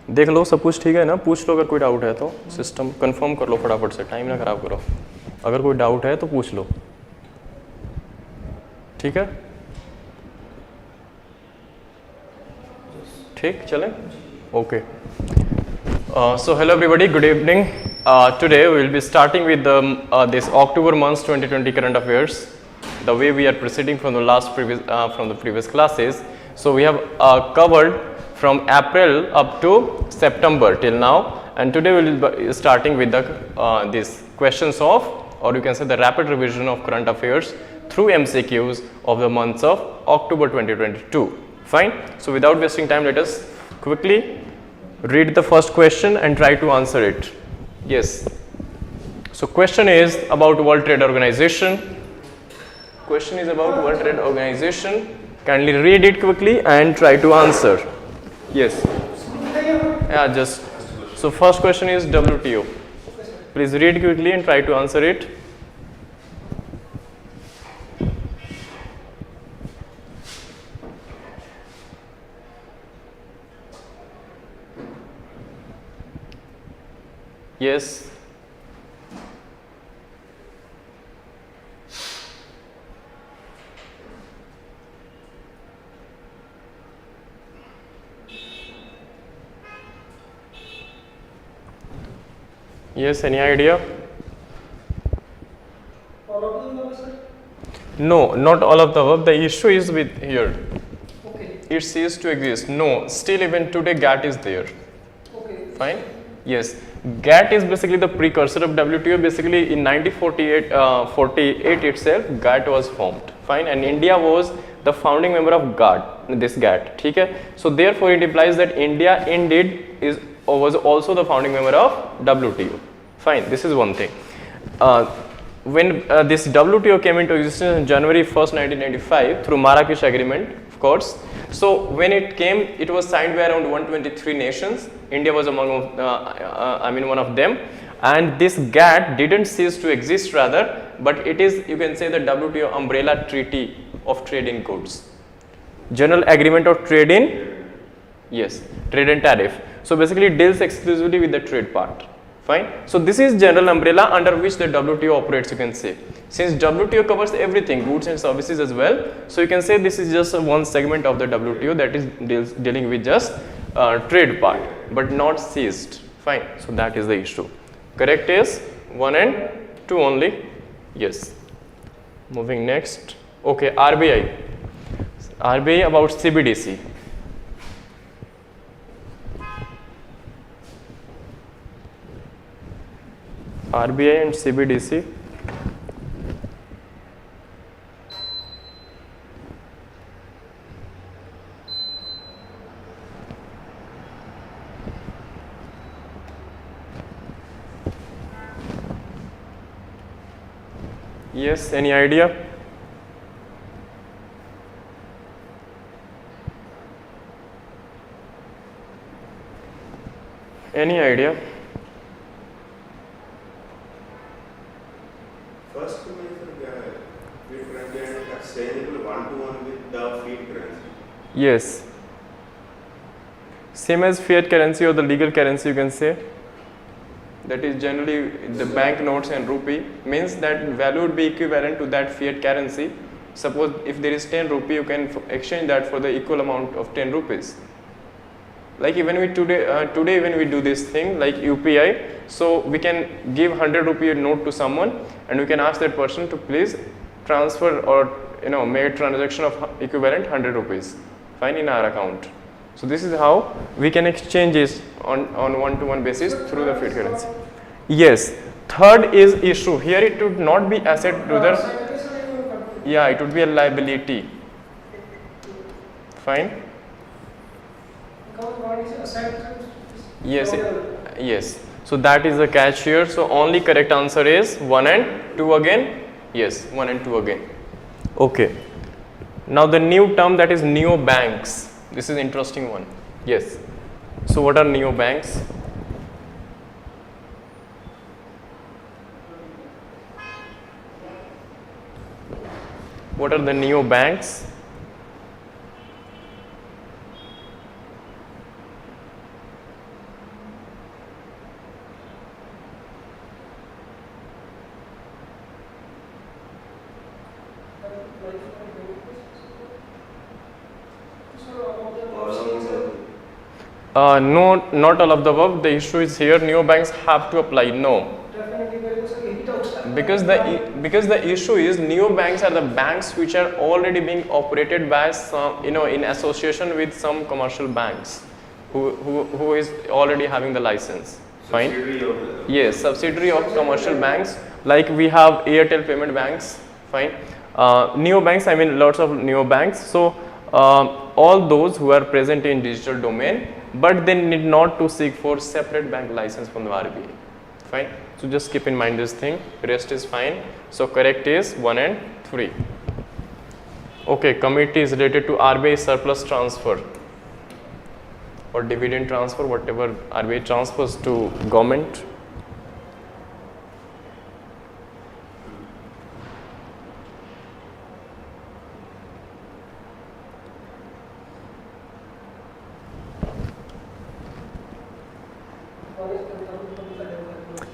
देख लो सब कुछ ठीक है ना, पूछ लो अगर कोई डाउट है तो, सिस्टम कंफर्म कर लो फटाफट से, टाइम ना खराब करो, अगर कोई डाउट है तो पूछ लो, ठीक है? ठीक चले, okay. So hello everybody, good evening. Today we will be starting with this October month's 2020 current affairs, the way we are proceeding from the previous classes. So we have covered from April up to September till now, and today we will be starting with the these questions of, or you can say the rapid revision of current affairs through MCQs of the months of October 2022. Fine. So without wasting time, let us quickly read the first question and try to answer it. Yes. So question is about World Trade Organization. Question is about World Trade Organization. Kindly read it quickly and try to answer. Yes. Yeah, just. So first question is WTO. Please read quickly and try to answer it. Yes. Yes, any idea? All of them above, sir? No, not all of the above. The issue is with here. Okay. It ceased to exist. No, still even today GATT is there. Okay. Fine. Yes. GATT is basically the precursor of WTO. Basically in 1948 itself GATT was formed. Fine. And India was the founding member of this GATT. ठीक है? So therefore it implies that India indeed was also the founding member of WTO. Fine. This is one thing. When this WTO came into existence on January 1st, 1995 through Marrakesh Agreement, of course. So when it came, it was signed by around 123 nations. India was among, one of them. And this GATT didn't cease to exist rather, but it is, you can say, the WTO umbrella treaty of trade in goods. General Agreement of Trade in, yes, trade and tariff. So basically it deals exclusively with the trade part. Fine. So this is general umbrella under which the WTO operates, you can say. Since WTO covers everything, goods and services as well, so you can say this is just one segment of the WTO that is dealing with just trade part, but not seized. Fine. So that is the issue. Correct is 1 and 2 only. Yes. Moving next. Okay, RBI. RBI about CBDC. RBI and CBDC. Yes, any idea? Any idea? First, we exchangeable one-to-one with the fiat currency. Yes. Same as fiat currency or the legal currency, you can say. That is generally the bank notes and rupee, means that value would be equivalent to that fiat currency. Suppose if there is 10 rupee, you can exchange that for the equal amount of 10 rupees. Like even we today when we do this thing like UPI, so we can give 100 rupee note to someone and we can ask that person to please transfer or make a transaction of equivalent 100 rupees, fine, in our account. So this is how we can exchange this on one-to-one basis through the fiat currency. Yes. Third is issue. Here it would not be asset to the, yeah, it would be a liability. Fine. Yes, yes. So that is the catch here. So only correct answer is 1 and 2 again. Yes, 1 and 2 again. Okay. Now the new term, that is neo-banks. This is interesting one. Yes. So what are neo-banks? What are the neo-banks? No, not all of the above. The issue is here neobanks have to apply. No, because the issue is neobanks are the banks which are already being operated by some, in association with some commercial banks who is already having the license. Fine. Yes, subsidiary of commercial banks, like we have Airtel payment banks. Fine. Neobanks, I mean lots of neobanks. So all those who are present in digital domain, but they need not to seek for separate bank license from the RBI. Fine. So just keep in mind this thing. Rest is fine. So correct is 1 and 3. Okay. Committee is related to RBI surplus transfer or dividend transfer, whatever RBI transfers to government.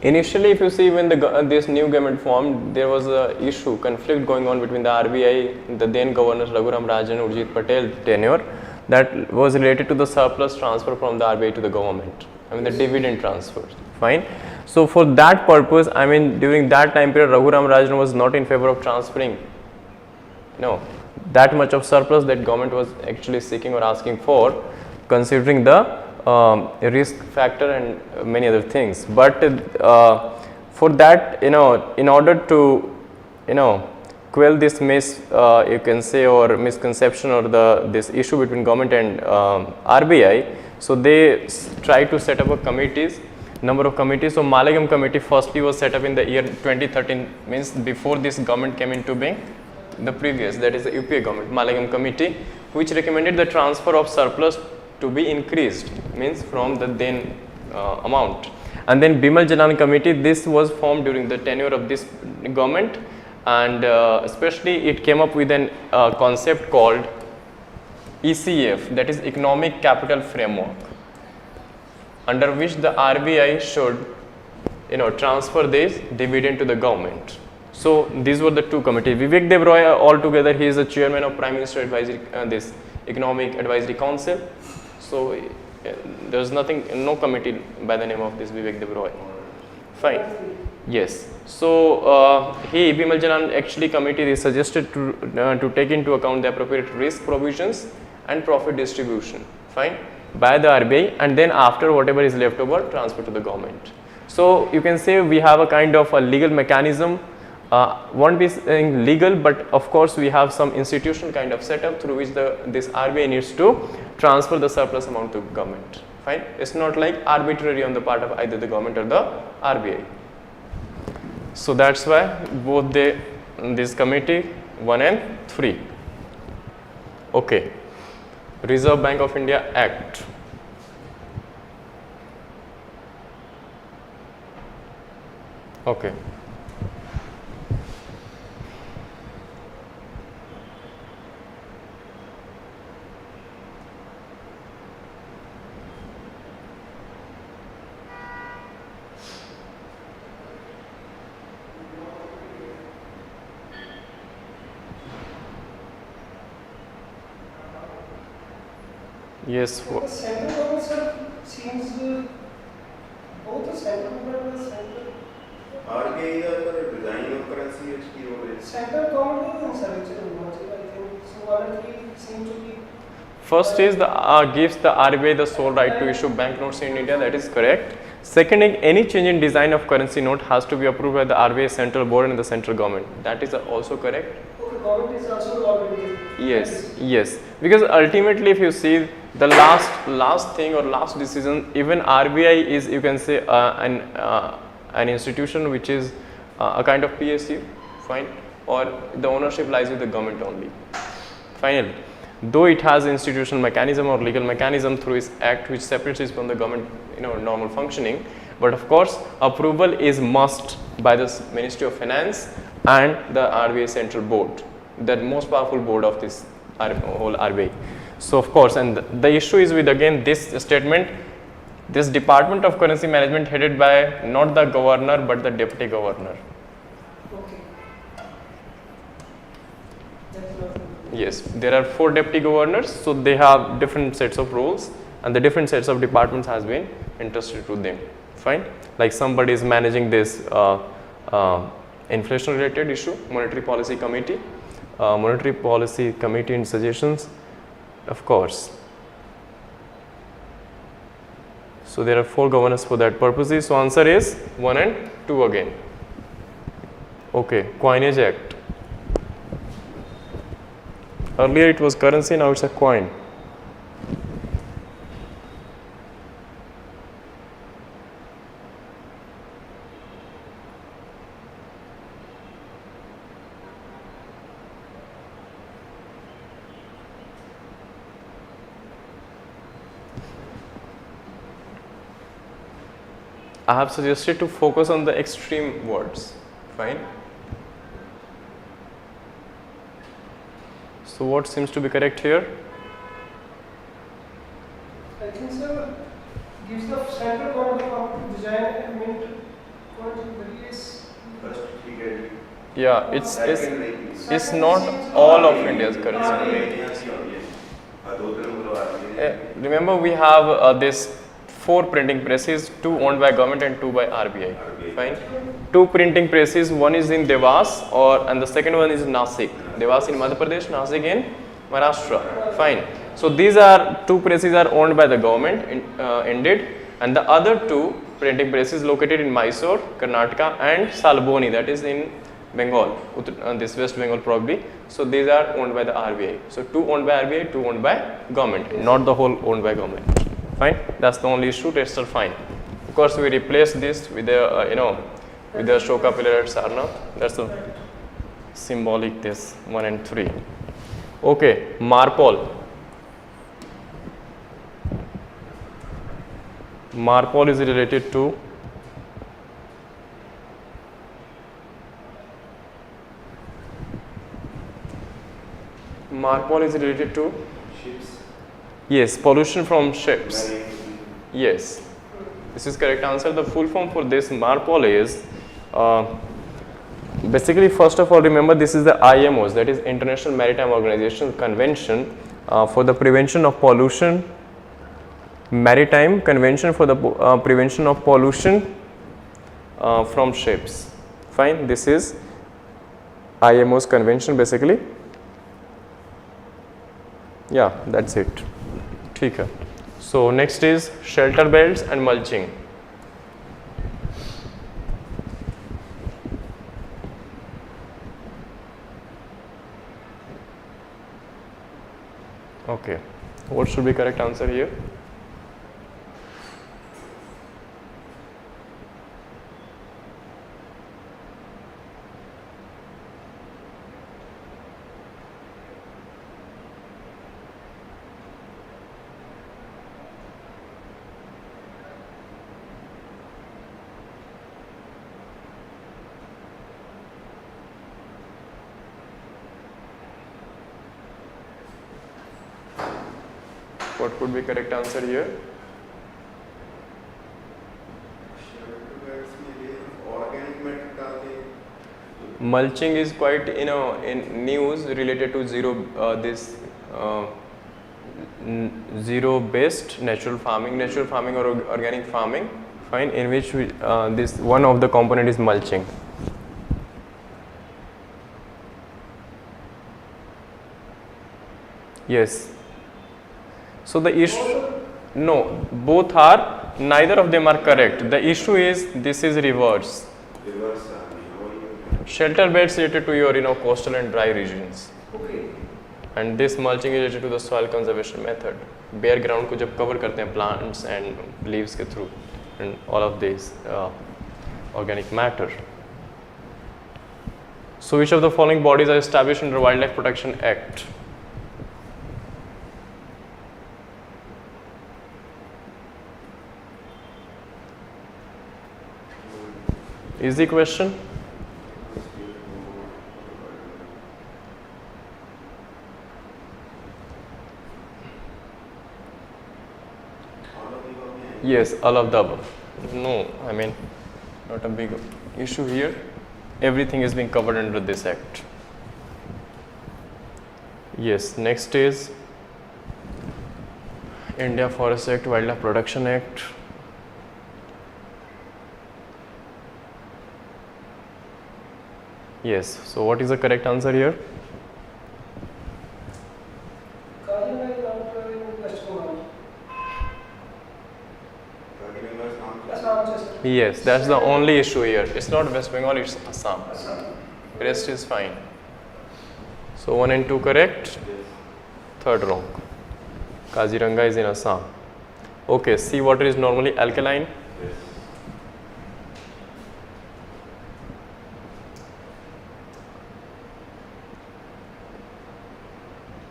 Initially, if you see when this new government formed, there was a issue, conflict going on between the RBI, the then governors Raghuram Rajan and Urjit Patel tenure, that was related to the surplus transfer from the RBI to the government. I mean the dividend transfer. Fine. So for that purpose, I mean during that time period, Raghuram Rajan was not in favor of transferring, that much of surplus that government was actually seeking or asking for, considering the risk factor and many other things. But for that, in order to, quell this you can say, or misconception or this issue between government and RBI, so they try to set up number of committees. So Malagam committee firstly was set up in the year 2013, means before this government came into being. The previous, that is the UPA government, Malagam committee, which recommended the transfer of surplus to be increased, means from the then amount. And then Bimal Jalan committee, this was formed during the tenure of this government, and especially it came up with an concept called ECF, that is Economic Capital Framework, under which the RBI should transfer this dividend to the government. So these were the two committees. Vivek Dev Roy altogether, he is the chairman of Prime Minister Advisory, this Economic Advisory Council. So there is no committee by the name of this Vivek Dev Roy. Fine. Yes. So Bimal Jalan actually committee is suggested to take into account the appropriate risk provisions and profit distribution. Fine. By the RBI, and then after whatever is left over, transfer to the government. So you can say we have a kind of a legal mechanism. Won't be saying legal, but of course we have some institutional kind of setup through which this RBI needs to transfer the surplus amount to government. Fine. It's not like arbitrary on the part of either the government or the RBI. So that's why both this committee 1 and 3. Okay. Reserve Bank of India Act. Okay. Yes. The central government, sir, seems both the central government and the central. RBI the design of currency is Central government is in sir, I think. So 1 and 3 seem to be. First is gives the RBI the sole right to issue banknotes in India. That is correct. Second, any change in design of currency note has to be approved by the RBI central board and the central government. That is also correct. Okay, government is also already. Yes. Because ultimately, if you see the last thing or last decision, even RBI is, you can say, an institution which is a kind of PSU, fine, or the ownership lies with the government only. Finally, though it has institutional mechanism or legal mechanism through its act which separates it from the government, normal functioning, but of course approval is must by the Ministry of Finance and the RBI central board, the most powerful board of this whole RBI. So of course, and the issue is with again this statement, this Department of Currency Management headed by not the governor but the deputy governor. Okay. That Yes, there are 4 deputy governors, so they have different sets of roles and the different sets of departments has been entrusted to them. Fine. Like somebody is managing this inflation related issue, monetary policy committee and suggestions, of course. So there are 4 governors for that purposes. So answer is 1 and 2 again. Okay, Coinage Act. Earlier it was currency, now it's a coin. I have suggested to focus on the extreme words. Fine. So what seems to be correct here? I think sir gives the central government the power to design and mint various. First, he get Yeah, it's not all of India's currency. Remember we have this 4 printing presses, 2 owned by government and 2 by RBI. Fine. 2 printing presses, one is in Devas and the second one is Nasik. Devas in Madhya Pradesh, Nasik in Maharashtra. Fine. So these are 2 presses are owned by the government ended, and the other 2 printing presses located in Mysore, Karnataka and Salboni, that is in Bengal, this West Bengal probably. So these are owned by the RBI. So 2 owned by RBI, 2 owned by government, not the whole owned by government. Fine. That's the only issue. Rest are fine. Of course, we replace this with the with the Ashoka pillar at Sarnath. That's a symbolic this 1 and 3. Okay, Marpol. Marpol is related to ships. Yes, pollution from ships. Marine. Yes, this is correct answer. The full form for this Marpol is basically, first of all, remember this is the IMO's, that is International Maritime Organization Convention for the prevention of pollution, Maritime Convention for the prevention of pollution from ships. Fine, this is IMO's convention basically. Yeah, that's it. ठीक है. So next is shelter belts and mulching. Okay, what should be correct answer here? What could be correct answer here? Organic matter डालते हैं. Mulching is quite in news related to zero based natural farming or organic farming. Fine, in which this one of the component is mulching. Yes. So the issue, no, both are, neither of them are correct. The issue is this is reverse. Reverse. Shelter beds related to your coastal and dry regions. Okay. And this mulching is related to the soil conservation method. Bare ground को जब cover करते हैं plants and leaves के through and all of this organic matter. So which of the following bodies are established under Wildlife Protection Act? Easy question. Yes, all of the above. No, I mean, not a big issue here. Everything is being covered under this act. Yes, next is India Forest Act, Wildlife Protection Act. Yes, so what is the correct answer here? Kazimai is not in West Bengal. Assam just. Yes, that's the only issue here. It's not West Bengal, it's Assam. Assam. Rest is fine. So 1 and 2 correct, third wrong. Kaziranga is in Assam. Okay, seawater is normally alkaline.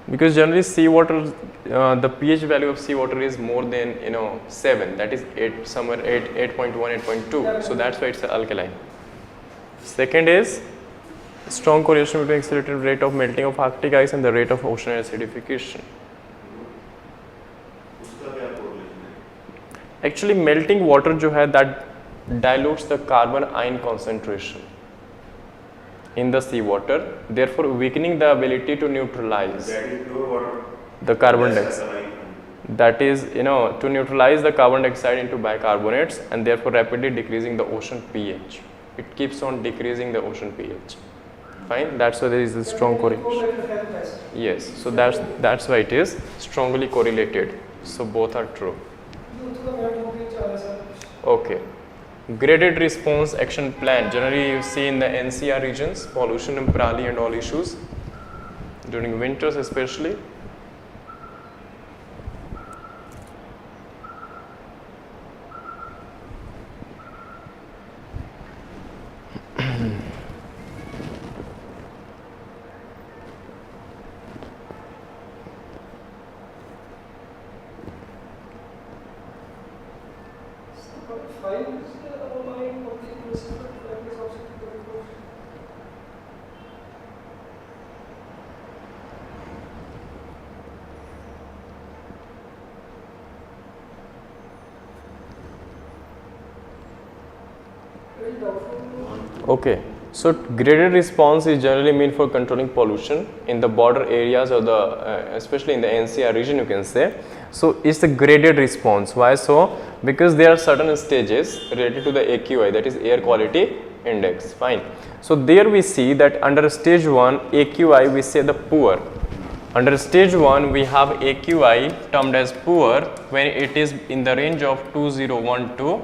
Because generally seawater, the pH value of seawater is more than 7. That is 8, somewhere 8.1, 8.2. So that's why it's alkaline. Second is strong correlation between accelerated rate of melting of Arctic ice and the rate of ocean acidification. Actually, melting water जो है that dilutes the carbon ion concentration in the seawater, therefore weakening the ability to neutralize That is pure water. the carbon That's dioxide. alkaline. That is, to neutralize the carbon dioxide into bicarbonates and therefore rapidly decreasing the ocean pH. It keeps on decreasing the ocean pH. Fine, that's why there is a strong correlation. Yes, so that's why it is strongly correlated. So both are true. Okay. Graded response action plan. Generally you see in the NCR regions, pollution and prali and all issues during winters especially. Okay, so graded response is generally meant for controlling pollution in the border areas or especially in the NCR region, you can say. So it's a graded response. Why so? Because there are certain stages related to the AQI, that is air quality index. Fine. So there we see that under stage 1 AQI we say the poor. Under stage 1 we have AQI termed as poor when it is in the range of 201 to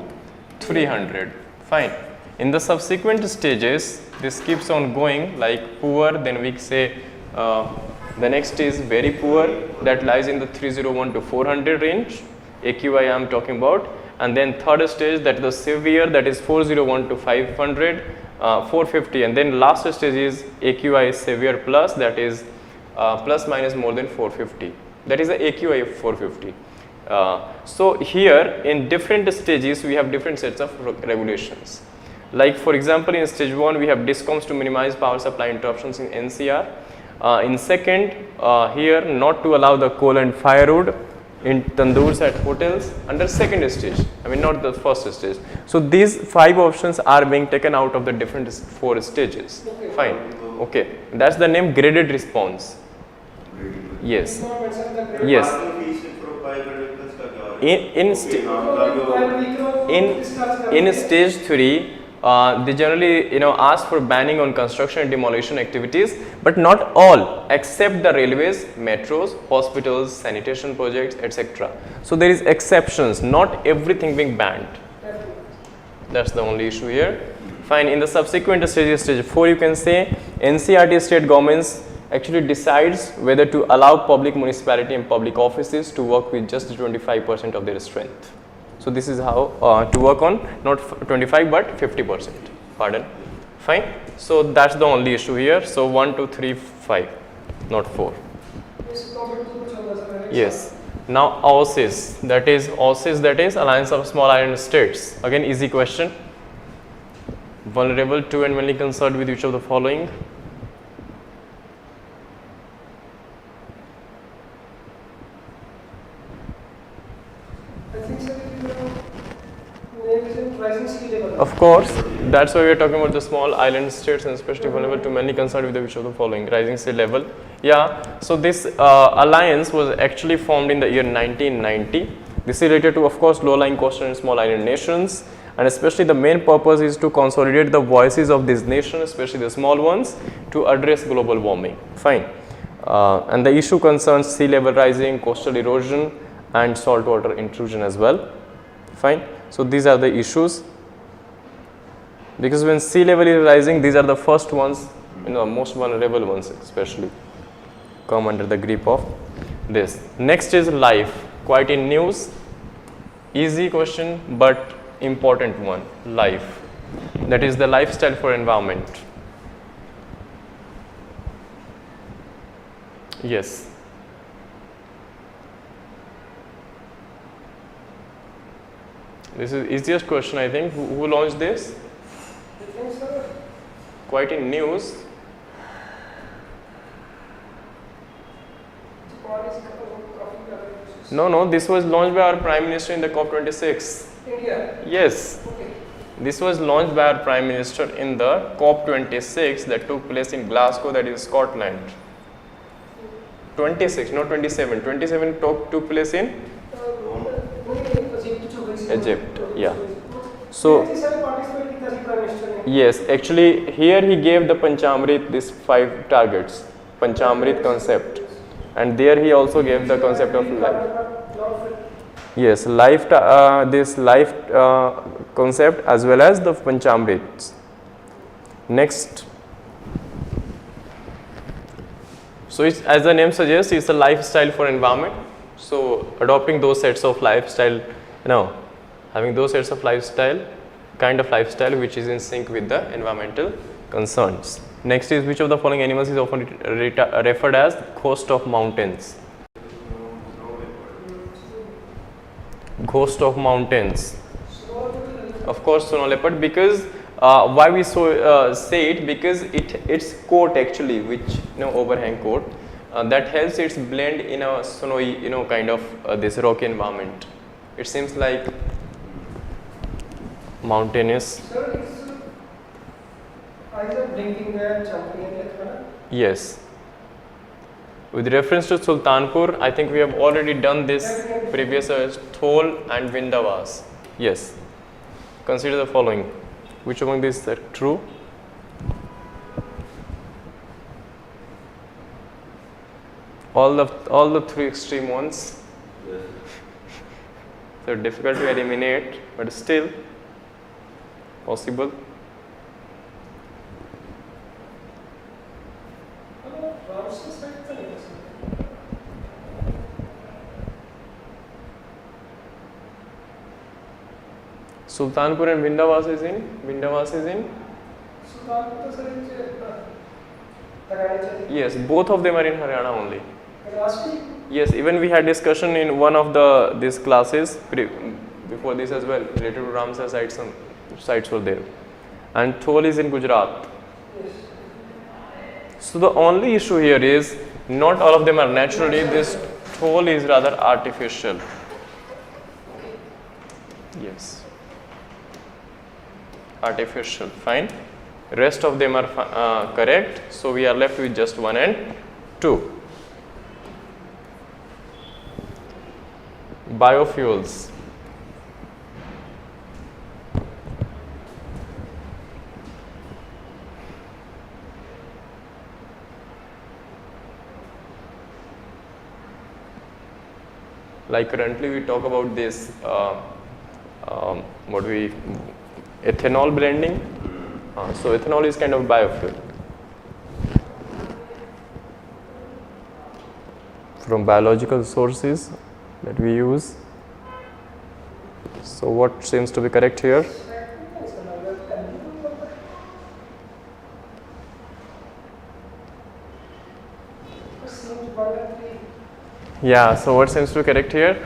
300. Fine. In the subsequent stages, this keeps on going like poor, then we say the next is very poor, that lies in the 301 to 400 range, AQI I am talking about, and then third stage, that is the severe, that is 401 to 500, 450, and then last stage is AQI severe plus, that is plus minus more than 450, that is the AQI of 450. So here in different stages we have different sets of regulations. Like for example, in stage 1 we have discoms to minimize power supply interruptions in NCR. In second, here not to allow the coal and firewood in tandoors at hotels under second stage, I mean not the first stage. So these 5 options are being taken out of the different 4 stages. Fine. Okay, that's the name graded response. Yes. Yes. In stage 3, they generally ask for banning on construction and demolition activities, but not all except the railways, metros, hospitals, sanitation projects, etc. So there is exceptions, not everything being banned. That's the only issue here. Fine. In the subsequent stage, stage 4, you can say NCRT state governments actually decides whether to allow public municipality and public offices to work with just 25% of their strength. So this is how to work on, not 25 but 50%. Pardon. Fine. So that's the only issue here. So 1, 2, 3, 5, not 4. Yes. Now AUSIS, that is Alliance of Small Island States. Again, easy question. Vulnerable to and mainly concerned with which of the following? I think so. Name is in rising sea sea level. Of course, that's why we are talking about the small island states and especially vulnerable to many concerned with the which of the following: rising sea level. Yeah, so this alliance was actually formed in the year 1990. This is related to, of course, low-lying coastal and small island nations, and especially the main purpose is to consolidate the voices of these nations, especially the small ones, to address global warming. Fine. And the issue concerns sea level rising, coastal erosion, and saltwater intrusion as well. Fine. So these are the issues. Because when sea level is rising, these are the first ones, most vulnerable ones especially, come under the grip of this. Next is life. Quite in news. Easy question, but important one. Life. That is the lifestyle for environment. Yes. This is easiest question, I think. Who launched this? Quite in news. No, this was launched by our Prime Minister in the COP26. India. Yes. Okay. This was launched by our Prime Minister in the COP26 that took place in Glasgow, that is Scotland. 26, not 27. 27 took place in Egypt. Yeah. So yes, actually here he gave the Panchamrit these 5 targets, Panchamrit concept, and there he also gave the concept of life. Yes, life. This life concept as well as the Panchamrits. Next. So it's, as the name suggests, it's a lifestyle for environment. So adopting those sets of lifestyle, having those sets of lifestyle, kind of lifestyle which is in sync with the environmental concerns. Next is, which of the following animals is often referred as ghost of mountains? Ghost of mountains. Of course, snow leopard. Because why we say it? Because its coat actually, which overhang coat, that helps its blend in a snowy, kind of this rocky environment. It seems like mountainous. Sir, it's either blinking and jumping in it. Yes. With reference to Sultanpur, I think we have already done this previous Thol and Vindavas. Yes. Consider the following. Which among these are true? All the 3 extreme ones. They're difficult to eliminate, but still possible. Sultanpur and Vindavas is in? Yes, both of them are in Haryana only. Yes, even we had discussion in one of these classes before this as well, related to Ramsar sites. Some sites were there, and Thol is in Gujarat. So the only issue here is not all of them are naturally. This Thol is rather artificial. Yes, artificial. Fine. Rest of them are correct. So we are left with just 1 and 2. Biofuels. Like currently we talk about this ethanol blending. So ethanol is kind of biofuel from biological sources that we use. So what seems to be correct here? Yeah, so what seems to be correct here?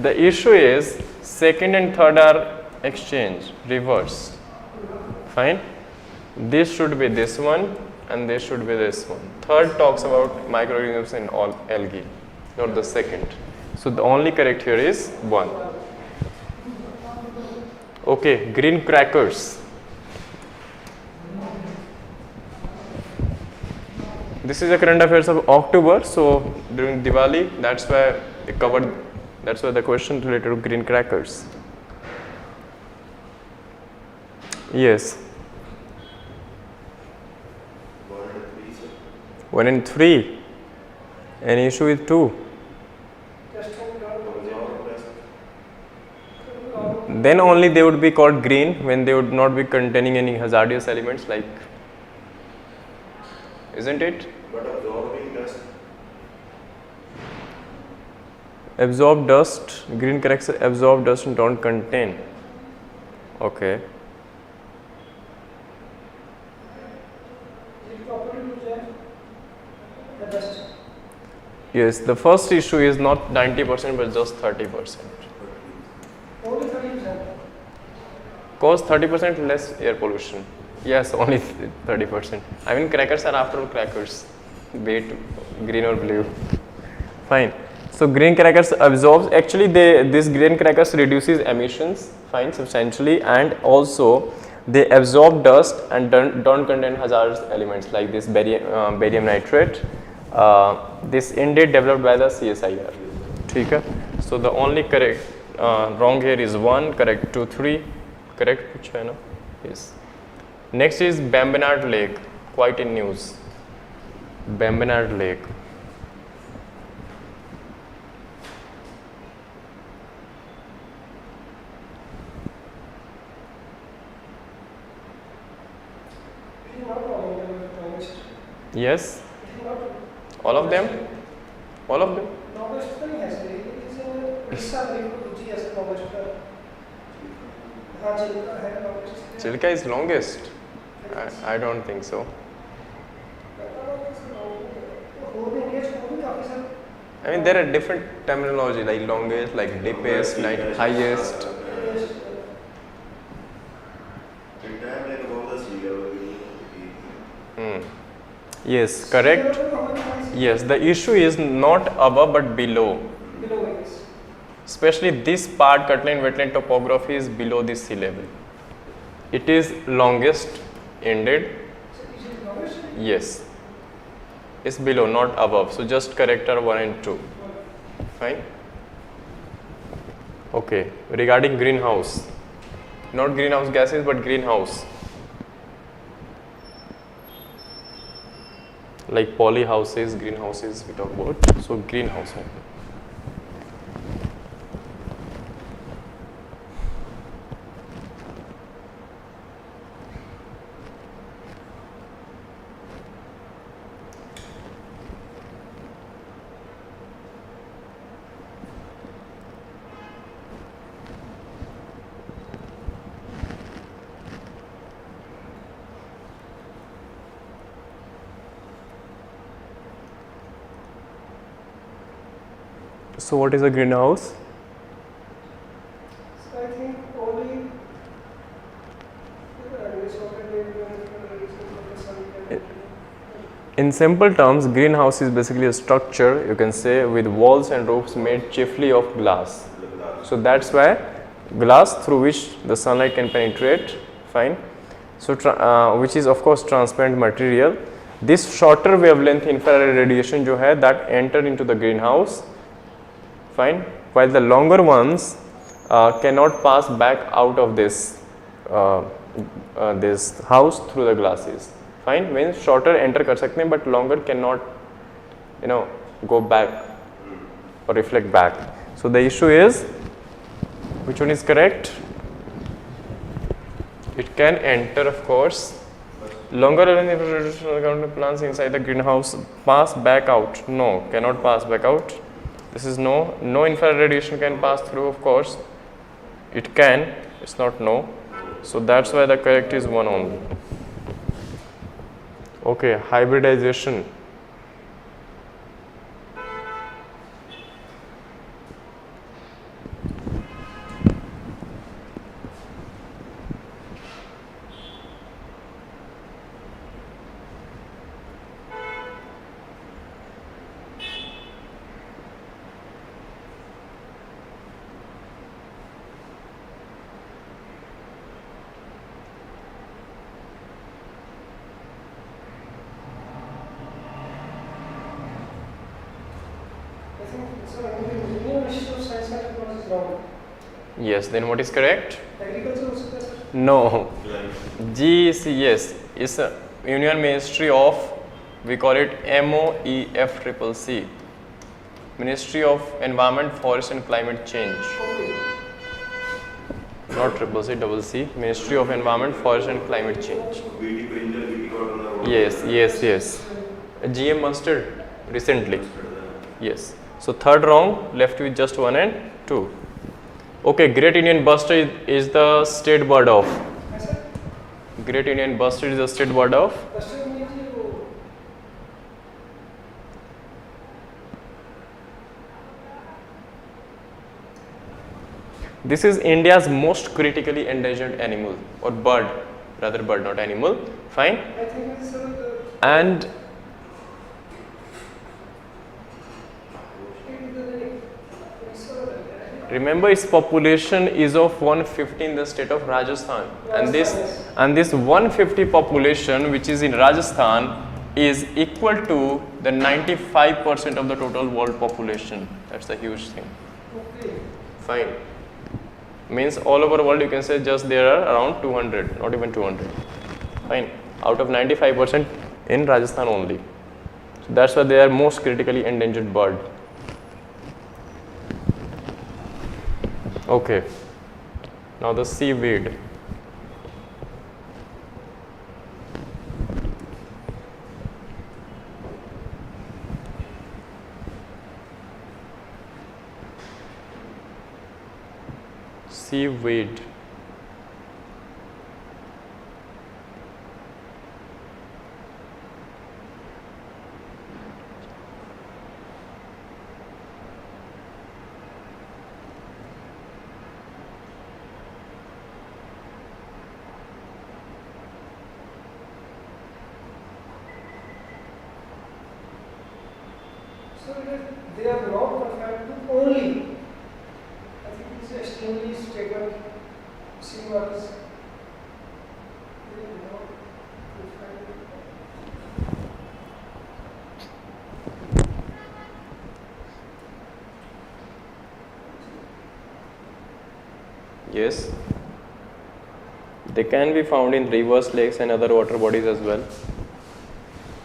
The issue is second and third are exchanged, reversed. Fine. This should be this one and this should be this one. Third talks about microorganisms in all algae, not the second. So the only correct here is 1. Okay, green crackers. This is the current affairs of October, so during Diwali, that's why it covered, that's why the question related to green crackers. Yes. 1 and 3, sir. 1 and 3. Any issue with 2? Then only they would be called green, when they would not be containing any hazardous elements, like, isn't it? But absorbing dust. Absorb dust, green crackers absorb dust and don't contain. Okay. Yes, the first issue is not 90% but just 30%. Only 30%. Cause 30% less air pollution. Yes, only 30%. I mean, crackers are after all crackers, be it green or blue. Fine. So green crackers absorbs. Actually, this green crackers reduces emissions, fine, substantially, and also they absorb dust and don't contain hazardous elements like this barium nitrate. This indeed developed by the CSIR. ठीक है. So the only correct wrong here is 1, correct 2, 3, correct कुछ है ना? Yes. Next is Bambanard Lake, quite in news. Bambanard Lake. It is not wrong in the longest. Yes, It is not all of them, all of them. longest नहीं है sir, it is Orissa में दूसरी ऐसे longest है. हाँ चिल्का है longest. Chilka is longest. I don't think so. और भी इंडिया में भी काफी सारे. I mean, there are different terminology like longest, like deepest, like highest. In time, like above the sea level. Yes, correct. Yes, the issue is not above but below. Below it. Especially this part, Kirtland wetland topography is below the sea level. It is longest ended. So it is longest. Yes, it's below, not above. So just correct are 1 and 2. Fine. Okay. Regarding greenhouse, not greenhouse gases but greenhouse. Like poly houses, greenhouses we talk about. So greenhouse. So what is a greenhouse? So I think only In simple terms, greenhouse is basically a structure, you can say, with walls and roofs made chiefly of glass. So that's why glass through which the sunlight can penetrate, fine. So which is of course transparent material. This shorter wavelength infrared radiation जो है that enter into the greenhouse, fine, while the longer ones cannot pass back out of this this house through the glasses. Fine, means shorter enter कर सकते हैं but longer cannot, you know, go back or reflect back. So the issue is, which one is correct? It can enter, of course. Longer plants inside the greenhouse pass back out. No, cannot pass back out. This is no. No infrared radiation can pass through, of course. It can, it's not no. So that's why the correct is 1 only. Okay, hybridization. Sir, Indian Ministry of Science and Technology is wrong. Yes, then what is correct? Agriculture also there, sir. No. GCS is a Union Ministry of, we call it MOEFCCC, Ministry of Environment, Forest and Climate Change. Okay. Not triple C, double C, Ministry of Environment, Forest and Climate Change. BT brinjal, BT cotton. Yes. GM mustard recently. Yes. So third wrong, left with just 1 and 2. Okay, Great Indian Bustard is the state bird of. Yes, sir. Great Indian Bustard is the state bird of. Bustard means you. This is India's most critically endangered animal or bird, rather bird, not animal. Fine. I think it's And remember, its population is of 150 in the state of Rajasthan, and this 150 population which is in Rajasthan is equal to the 95% of the total world population. That's a huge thing. okay. Fine. Means all over the world you can say just there are around 200, not even 200. Fine. Out of 95% in Rajasthan only. So that's why they are most critically endangered bird. Okay. Now the seaweed. Seaweed. So they are not confined to only. I think it's extremely statement. See what is. They are not confined to. Yes. They can be found in rivers, lakes and other water bodies as well.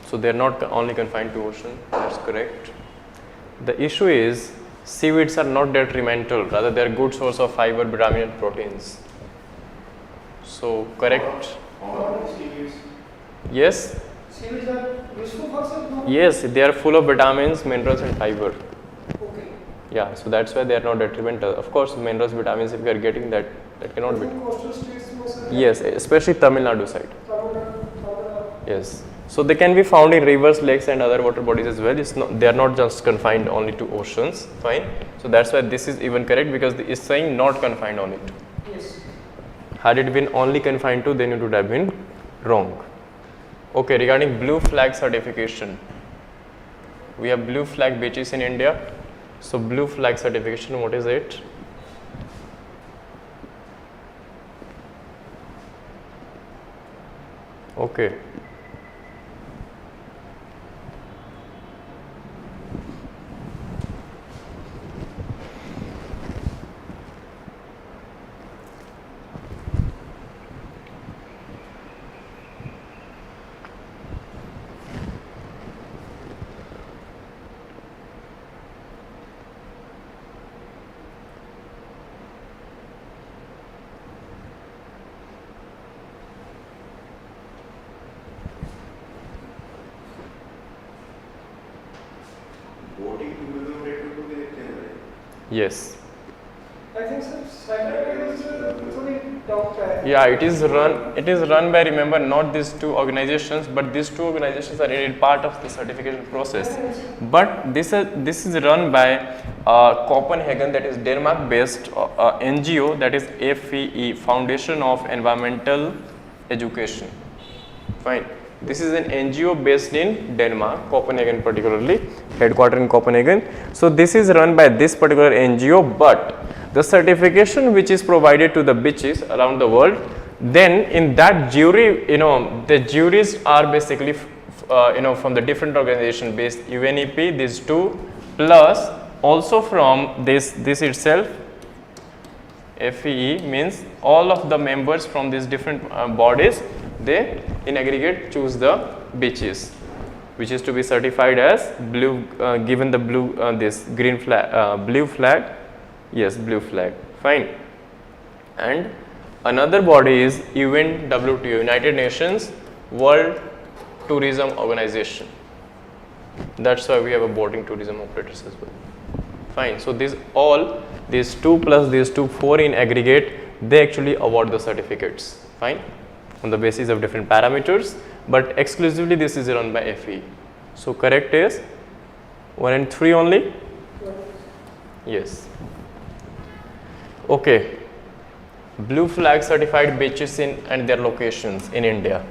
So they are not only confined to ocean. That's correct. The issue is seaweeds are not detrimental, rather they are good source of fiber, vitamin and proteins. So correct. Yes. Seaweeds are useful for sir? No? Yes, they are full of vitamins, minerals and fiber. Okay. Yeah, so that's why they are not detrimental. Of course, minerals, vitamins, if we are getting that cannot be. In coastal states, most of Yes, especially Tamil Nadu side. Tamil Nadu. Yes. So they can be found in rivers, lakes and other water bodies as well. It's not, they are not just confined only to oceans. Fine. So that's why this is even correct, because it's saying not confined only to. Yes. Had it been only confined to, then it would have been wrong. Okay, regarding blue flag certification. We have blue flag beaches in India. So blue flag certification, what is it? Okay. Yes. I think sir, Cyber is totally doubt. Yeah, it is run by, remember, not these two organizations, but these two organizations are indeed part of the certification process. But this is run by Copenhagen, that is Denmark based NGO, that is FEE, Foundation of Environmental Education. Fine. This is an NGO based in Denmark, Copenhagen particularly, headquartered in Copenhagen. So this is run by this particular NGO, but the certification which is provided to the beaches around the world, then in that jury, the juries are basically, from the different organization based UNEP, these two, plus also from this itself, FEE means all of the members from these different bodies, they in aggregate choose the beaches, which is to be certified as blue, given the blue, this green flag, blue flag, yes, blue flag, fine. And another body is UNWTO, United Nations World Tourism Organization. That's why we have a boating tourism operators as well. Fine. So these all, these 2 plus these 2, 4 in aggregate, they actually award the certificates. Fine. On the basis of different parameters, but exclusively this is run by FE. So correct is 1 and 3 only. Yes. Okay. Blue flag certified beaches in and their locations in India.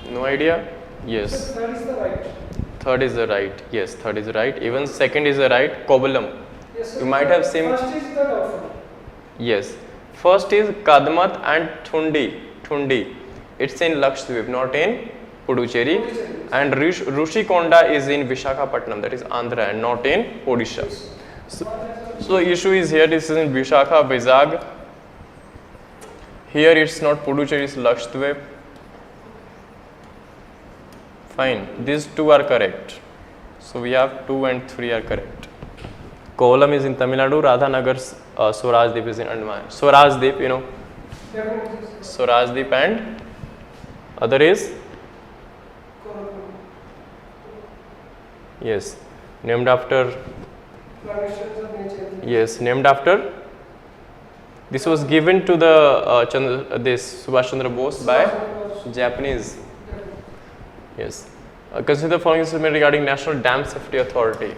No idea? Yes. Third is the right. Third is the right. Yes, third is right. Even second is the right. Kovalam. Yes, sir. You might have seen. First is the doubtful. Yes. First is Kadmat and Thundi. It's in Lakshadweep, not in Puducherry. And Rushikonda is in Visakhapatnam, that is Andhra, and not in Odisha. So issue is here, this is in Visakha, Vizag. Here it's not Puducherry, it's Lakshadweep. Fine, these 2 are correct. So we have 2 and 3 are correct. Kovalam is in Tamil Nadu, Radhanagar, Swarajdeep is in Andaman. Swarajdeep, you know. Swarajdeep and other is? Yes, named after. Yes, named after. This was given to the this Subhash Chandra Bose by Japanese. Yes. Consider the following statement regarding National Dam Safety Authority.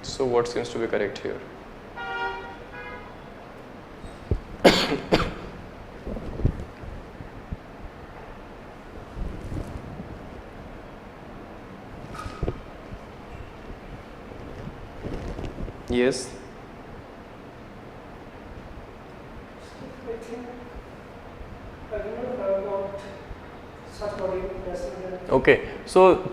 So what seems to be correct here? Yes. I think I don't know about such body. Okay. So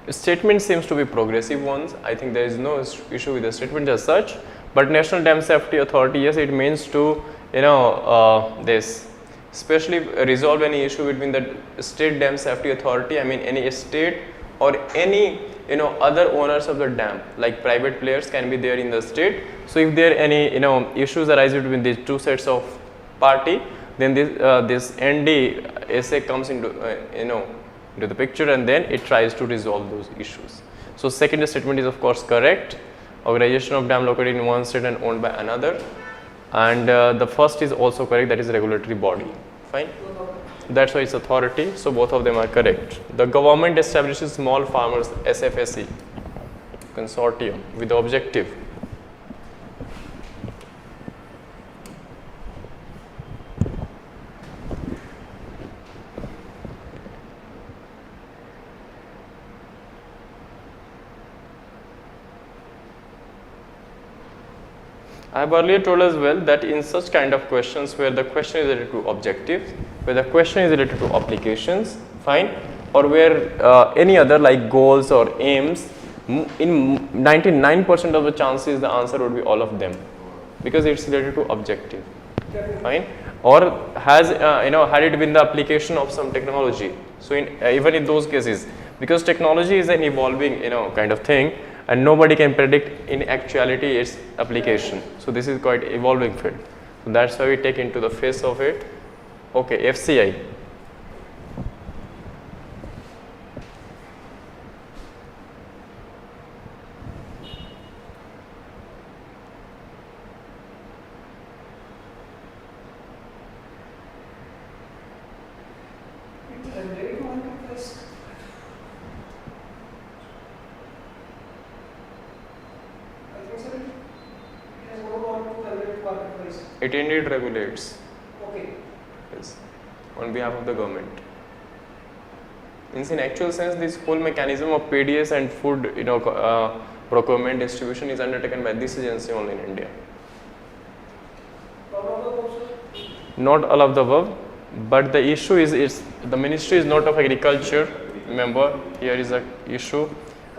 statement seems to be progressive ones. I think there is no issue with the statement as such. But National Dam Safety Authority, yes, it means to, you know, this especially resolve any issue between the state dam safety authority, I mean any state or any, you know, other owners of the dam, like private players can be there in the state. So if there are any, you know, issues arise between these 2 sets of party, then this NDSA comes into, you know, into the picture, and then it tries to resolve those issues. So second statement is of course correct. Organization of dam located in one state and owned by another. And the first is also correct, that is regulatory body. Fine. That's why it's authority. So both of them are correct. The government establishes small farmers SFSE consortium with the objective. I have earlier told as well that in such kind of questions where the question is related to objectives, where the question is related to applications, fine, or where any other like goals or aims, in 99% of the chances the answer would be all of them, because it's related to objective, fine, or has you know, had it been the application of some technology. So in even in those cases, because technology is an evolving, you know, kind of thing, and nobody can predict in actuality its application. So this is quite evolving field. So that's why we take into the face of it. Okay, FCI. It indeed regulates. Okay. Yes, on behalf of the government. In actual sense, this whole mechanism of PDS and food, procurement distribution is undertaken by this agency only in India. Not all of the above, but the issue is the ministry is not of agriculture. Remember, here is a issue.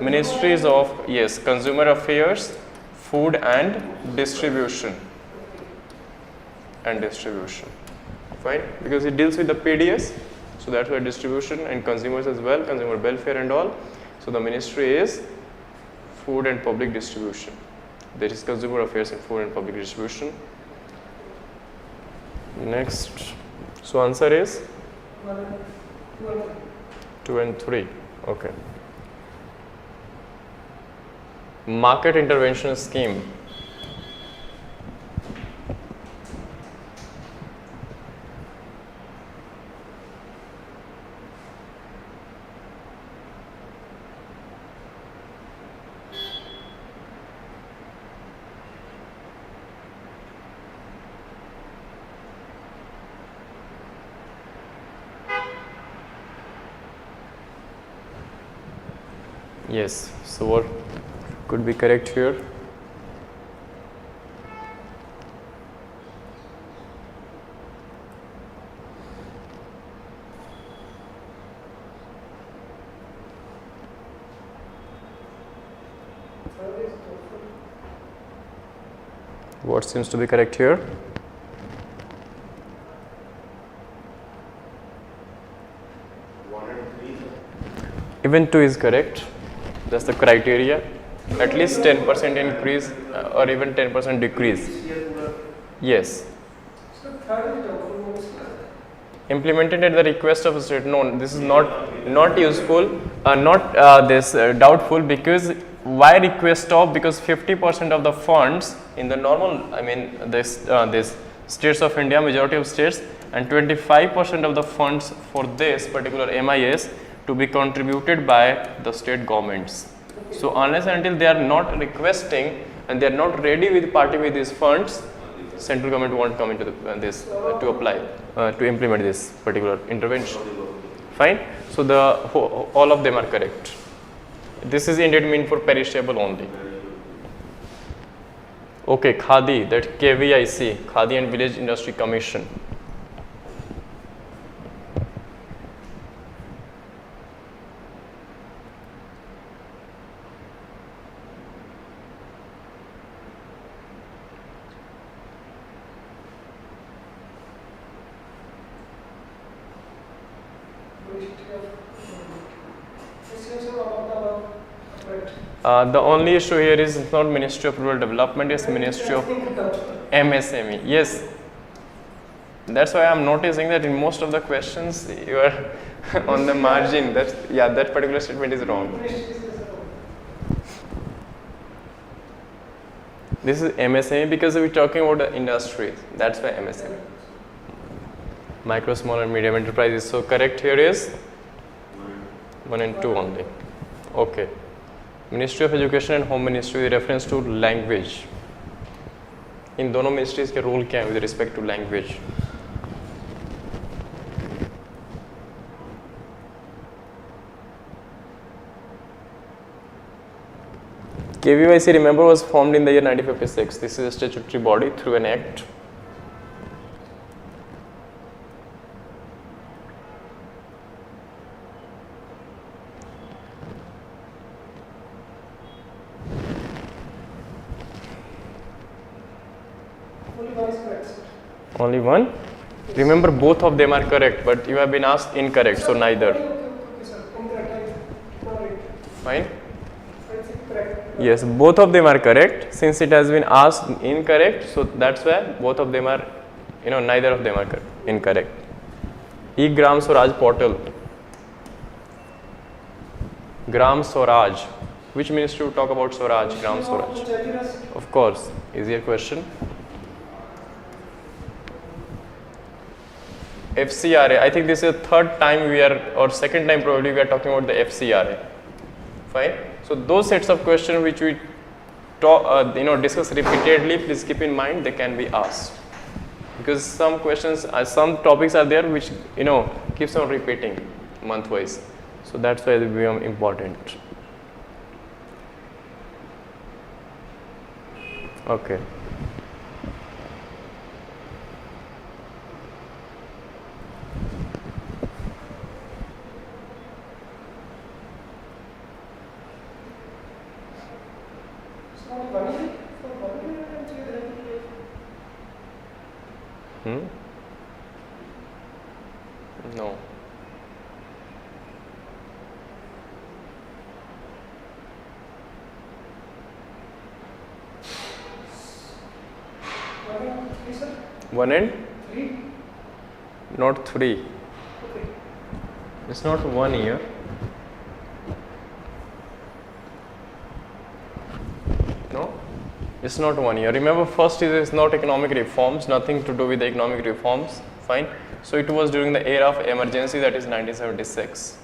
Ministry is of, yes, consumer affairs, food and distribution. Fine, because it deals with the PDS, so that's why distribution and consumers as well, consumer welfare and all. So the ministry is food and public distribution. There is consumer affairs and food and public distribution. Next, so answer is 2 and 3. Okay. Market intervention scheme. Yes, so what could be correct here? What seems to be correct here? 1 and 3. Even 2 is correct. That's the criteria. At least 10% increase or even 10% decrease. Yes. So third is doubtful. Implemented at the request of a state. No, this is not useful. This doubtful, because why request of? Because 50% of the funds in the normal, this states of India, majority of states, and 25% of the funds for this particular MIS to be contributed by the state governments. So unless and until they are not requesting and they are not ready with parting with these funds, central government won't come into this to apply to implement this particular intervention. Fine. So all of them are correct. This is indeed meant for perishable only. Okay, Khadi, that KVIC, Khadi and Village Industry Commission. The only issue here is it's not Ministry of Rural Development, it's Ministry of MSME. Yes, that's why I'm noticing that in most of the questions you are on the margin. That particular statement is wrong. This is MSME because we're talking about the industry. That's why MSME. Micro, small and medium enterprises. So correct here is 1 and 2 only. Okay. Ministry of Education and Home Ministry with reference to language. इन दोनों ministries के role क्या है with respect to language? KVIC, remember, was formed in the year 1956. This is a statutory body through an act. Only one? Remember, both of them are correct, but you have been asked incorrect, so neither. Fine? Yes, both of them are correct. Since it has been asked incorrect, so that's why both of them are, neither of them are incorrect. E-Gram Swaraj portal. Gram Swaraj. Which ministry will talk about Swaraj? Gram Swaraj. Of course, easier question. FCRA, I think this is the third time or second time probably we are talking about the FCRA. Fine. So those sets of questions which we discuss repeatedly, please keep in mind they can be asked. because some questions, some topics are there which keeps on repeating month wise, so that's why they become important. Okay. It's not 1 year. For 1 year, and 3 years. No. Sir? 1 and 3? not 3. Okay. It's not 1 year. No, it's not 1 year. Remember, first is not economic reforms, nothing to do with the economic reforms. Fine. So it was during the era of emergency, that is 1976.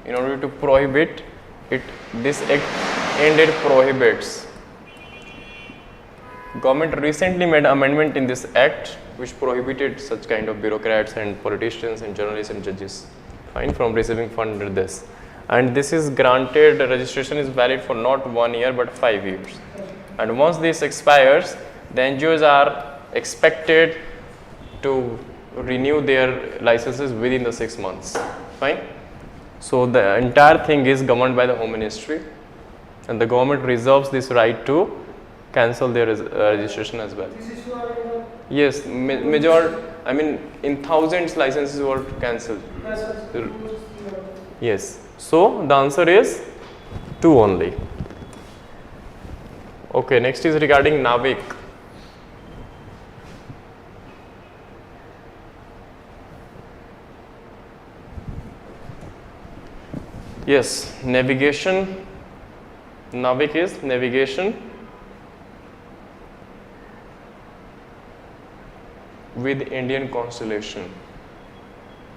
In order to prohibit it, this act ended prohibits. Government recently made amendment in this act which prohibited such kind of bureaucrats and politicians and journalists and judges, fine, from receiving fund under this. And this is granted, registration is valid for not 1 year but 5 years. And once this expires, the NGOs are expected to renew their licenses within the 6 months. Fine. So the entire thing is governed by the Home Ministry, and the government reserves this right to cancel their registration as well. This is for Yes, I mean in thousands licenses were cancelled. Yes. So the answer is 2 only. Okay, next is regarding Navik. Yes, navigation. Navik is navigation with Indian constellation.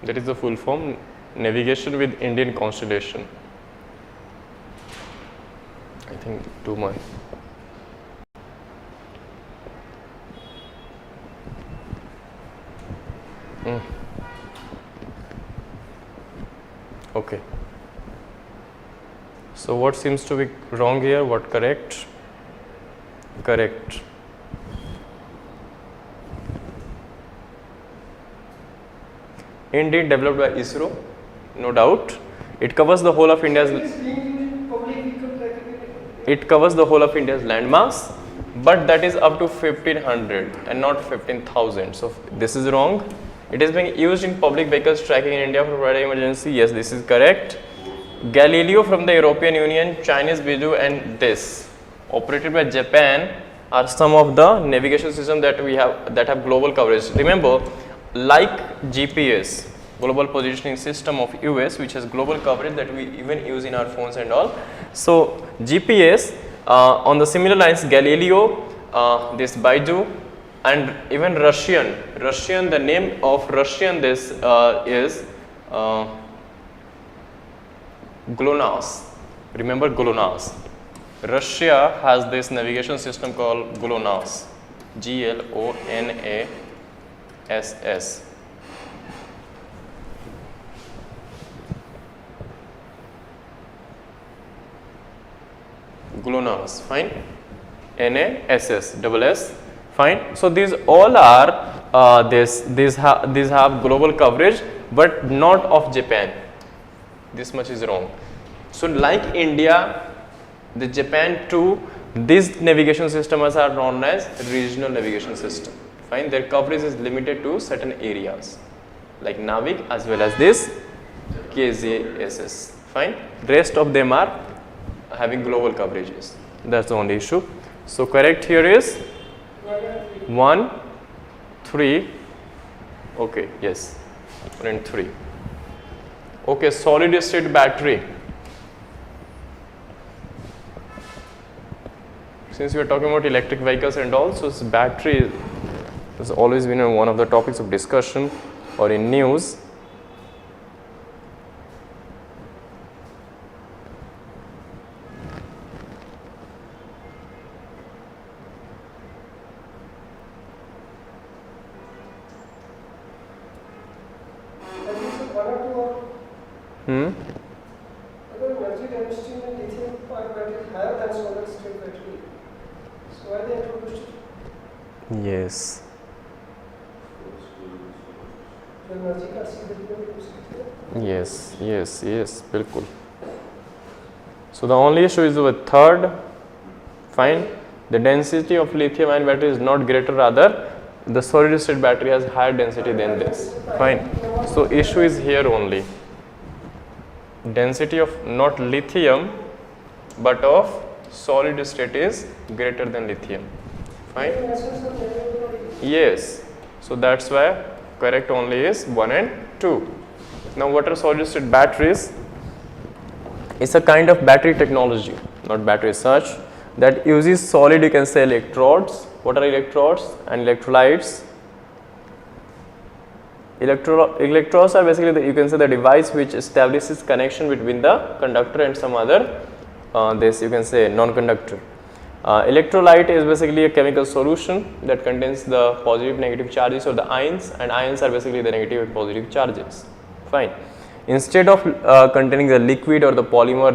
That is the full form, navigation with Indian constellation. I think too much. Okay. So what seems to be wrong here? What correct? Correct. Indeed, developed by ISRO, no doubt. It covers the whole of India's. It covers the whole of India's landmass, but that is up to 1500 and not 15,000. So this is wrong. It is being used in public vehicles tracking in India for providing emergency. Yes, this is correct. Galileo from the European Union, Chinese Beidou, and this operated by Japan are some of the navigation systems that we have that have global coverage. Remember, like GPS, global positioning system of US, which has global coverage that we even use in our phones and all. So GPS, on the similar lines, Galileo, this Beidou, and even Russian, the name of Russian this is GLONASS. Remember GLONASS. Russia has this navigation system called GLONASS. GLONASS. GLONASS, fine. NASS, fine. So these all are these have global coverage, but not of Japan. This much is wrong. So like India, the Japan too, these navigation systems are known as regional navigation system. Fine, their coverage is limited to certain areas like Navik as well as this KZSS. Fine, rest of them are having global coverages. That's the only issue. So correct here is 1, 3. Okay, yes, 1 and 3. Okay, solid state battery. Since we are talking about electric vehicles and all, so battery has always been one of the topics of discussion or in news. one or two or Hmm? other energy density in lithium ion battery is higher than solid state battery. So why they introduced it? Yes. जो energy का सीधे use करते हैं. Yes, bilkul. So the only issue is with third. Fine. The density of lithium ion battery is not greater, rather the solid state battery has higher density than this. Fine. So issue is here only. Density of not lithium but of solid state is greater than lithium. Fine. Yes. So that's why correct only is 1 and 2. Now what are solid state batteries? It's a kind of battery technology, not battery such, that uses solid, you can say, electrodes. What are electrodes? And electrolytes. Electrodes are basically you can say the device which establishes connection between the conductor and some other this you can say non-conductor. Electrolyte is basically a chemical solution that contains the positive negative charges or the ions, and ions are basically the negative and positive charges. Fine. Instead of containing the liquid or the polymer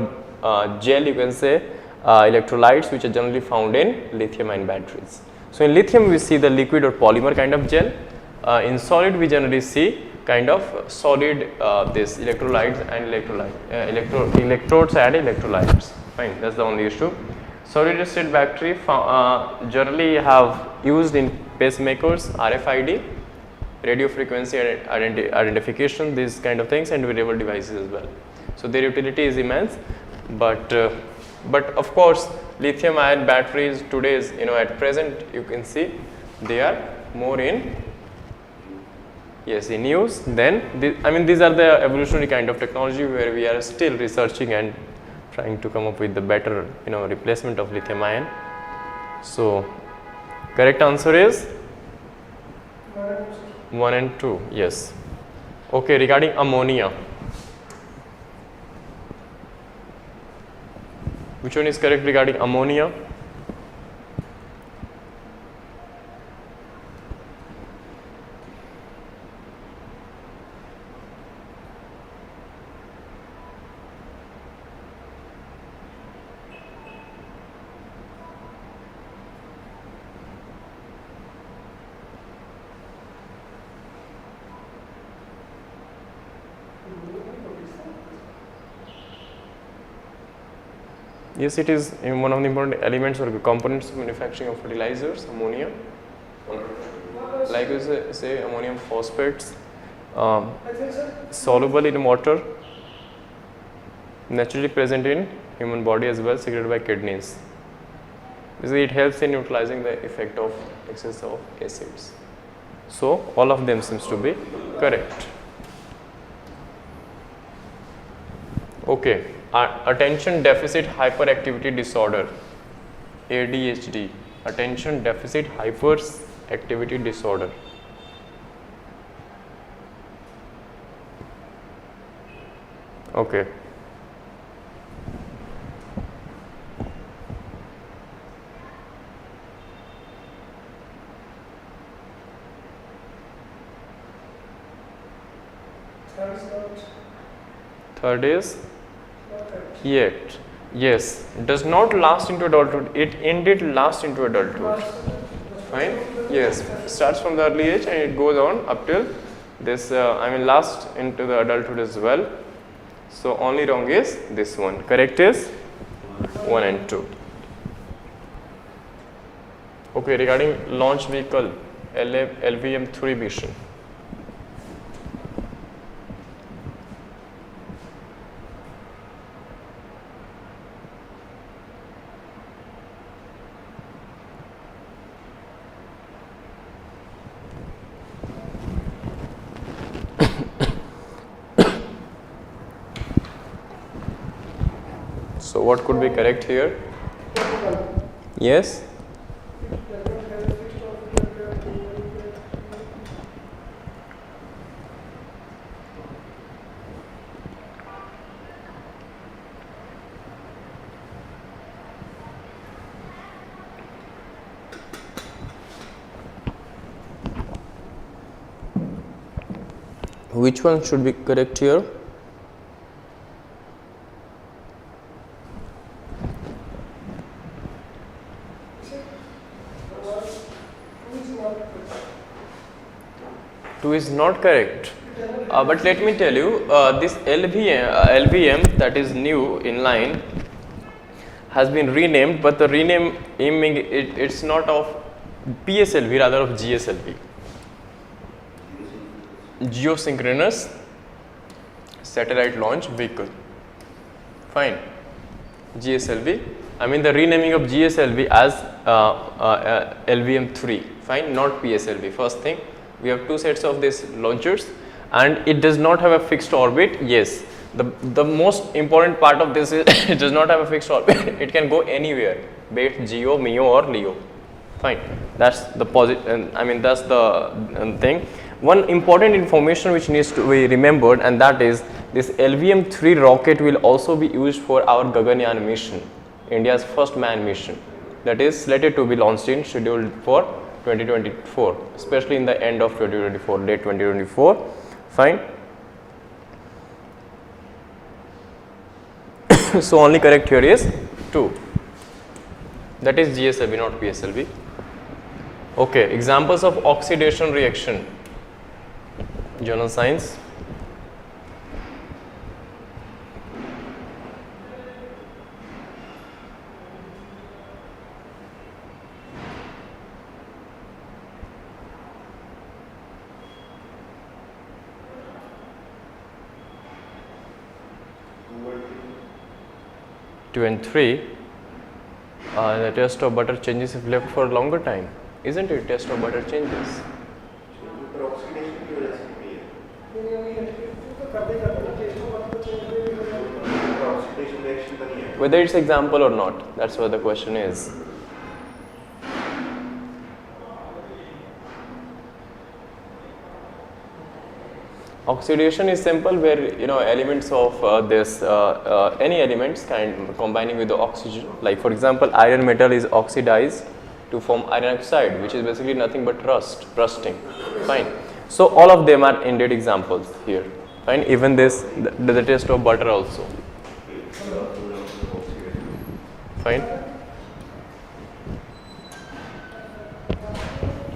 gel, you can say electrolytes, which are generally found in lithium ion batteries. So in lithium we see the liquid or polymer kind of gel. In solid we generally see kind of solid this electrolytes and electrodes and electrolytes. Fine, that's the only issue. Solid state battery generally have used in pacemakers, RFID, radio frequency identification, these kind of things, and wearable devices as well. So their utility is immense, but of course lithium ion batteries today's at present you can see they are more in in use. Then these are the evolutionary kind of technology where we are still researching and trying to come up with the better replacement of lithium ion. So correct answer is 1 and 2. Yes. Okay, regarding ammonia, which one is correct regarding ammonia? Yes, it is one of the important elements or components of manufacturing of fertilizers, ammonia. Like we say ammonium phosphates, soluble in water, naturally present in human body as well, secreted by kidneys. Basically, it helps in neutralizing the effect of excess of acids. So all of them seems to be correct. Okay. Attention deficit hyperactivity disorder, ADHD, attention deficit hyperactivity disorder. Okay. Third is yet. Yes, does not last into adulthood. It indeed lasts into adulthood. Fine. Yes, starts from the early age and it goes on up till this. Last into the adulthood as well. So only wrong is this one. Correct is 1 and 2. Okay, regarding launch vehicle LVM-3 mission. So what could be correct here? Yes. Which one should be correct here? Two is not correct. But let me tell you, this LVM that is new in line has been renamed, but the renaming it's not of PSLV, rather of GSLV. Geosynchronous Satellite Launch Vehicle. Fine. GSLV. I mean the renaming of GSLV as LVM3. Fine, not PSLV. First thing, we have two sets of these launchers, and it does not have a fixed orbit. Yes, the most important part of this is it does not have a fixed orbit. It can go anywhere, be it GEO, MEO or LEO. Fine, that's the positive. I mean that's the thing. One important information which needs to be remembered, and that is this LVM3 rocket will also be used for our Gaganyaan mission, India's first manned mission, that is slated to be launched in scheduled for 2024, especially in the end of 2024, late 2024. Fine. So only correct here is 2. That is GSLV, not PSLV. Okay, examples of oxidation reaction. Journal Science. Two and 3. The taste of butter changes if left for a longer time. Isn't it? Taste of butter changes. Whether it's example or not, that's what the question is. Oxidation is simple, where elements of this any elements combining with the oxygen. Like for example, iron metal is oxidized to form iron oxide, which is basically nothing but rusting. Fine. So all of them are indeed examples here. Fine. Even this, the taste of butter also. Fine.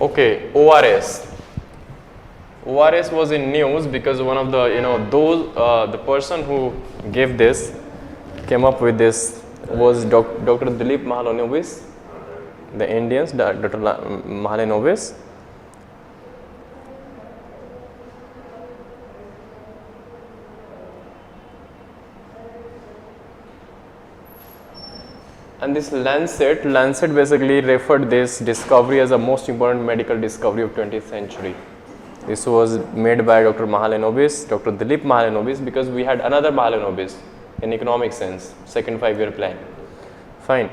Okay, ORS. ORS was in news because one of the the person who gave this, came up with this, was Dr. Dilip Mahalanobis, the Indians, Dr. Mahalanobis. And this Lancet basically referred this discovery as the most important medical discovery of 20th century. This was made by Dr. Mahalanobis, Dr. Dilip Mahalanobis, because we had another Mahalanobis in economic sense, second 5-year plan. Fine.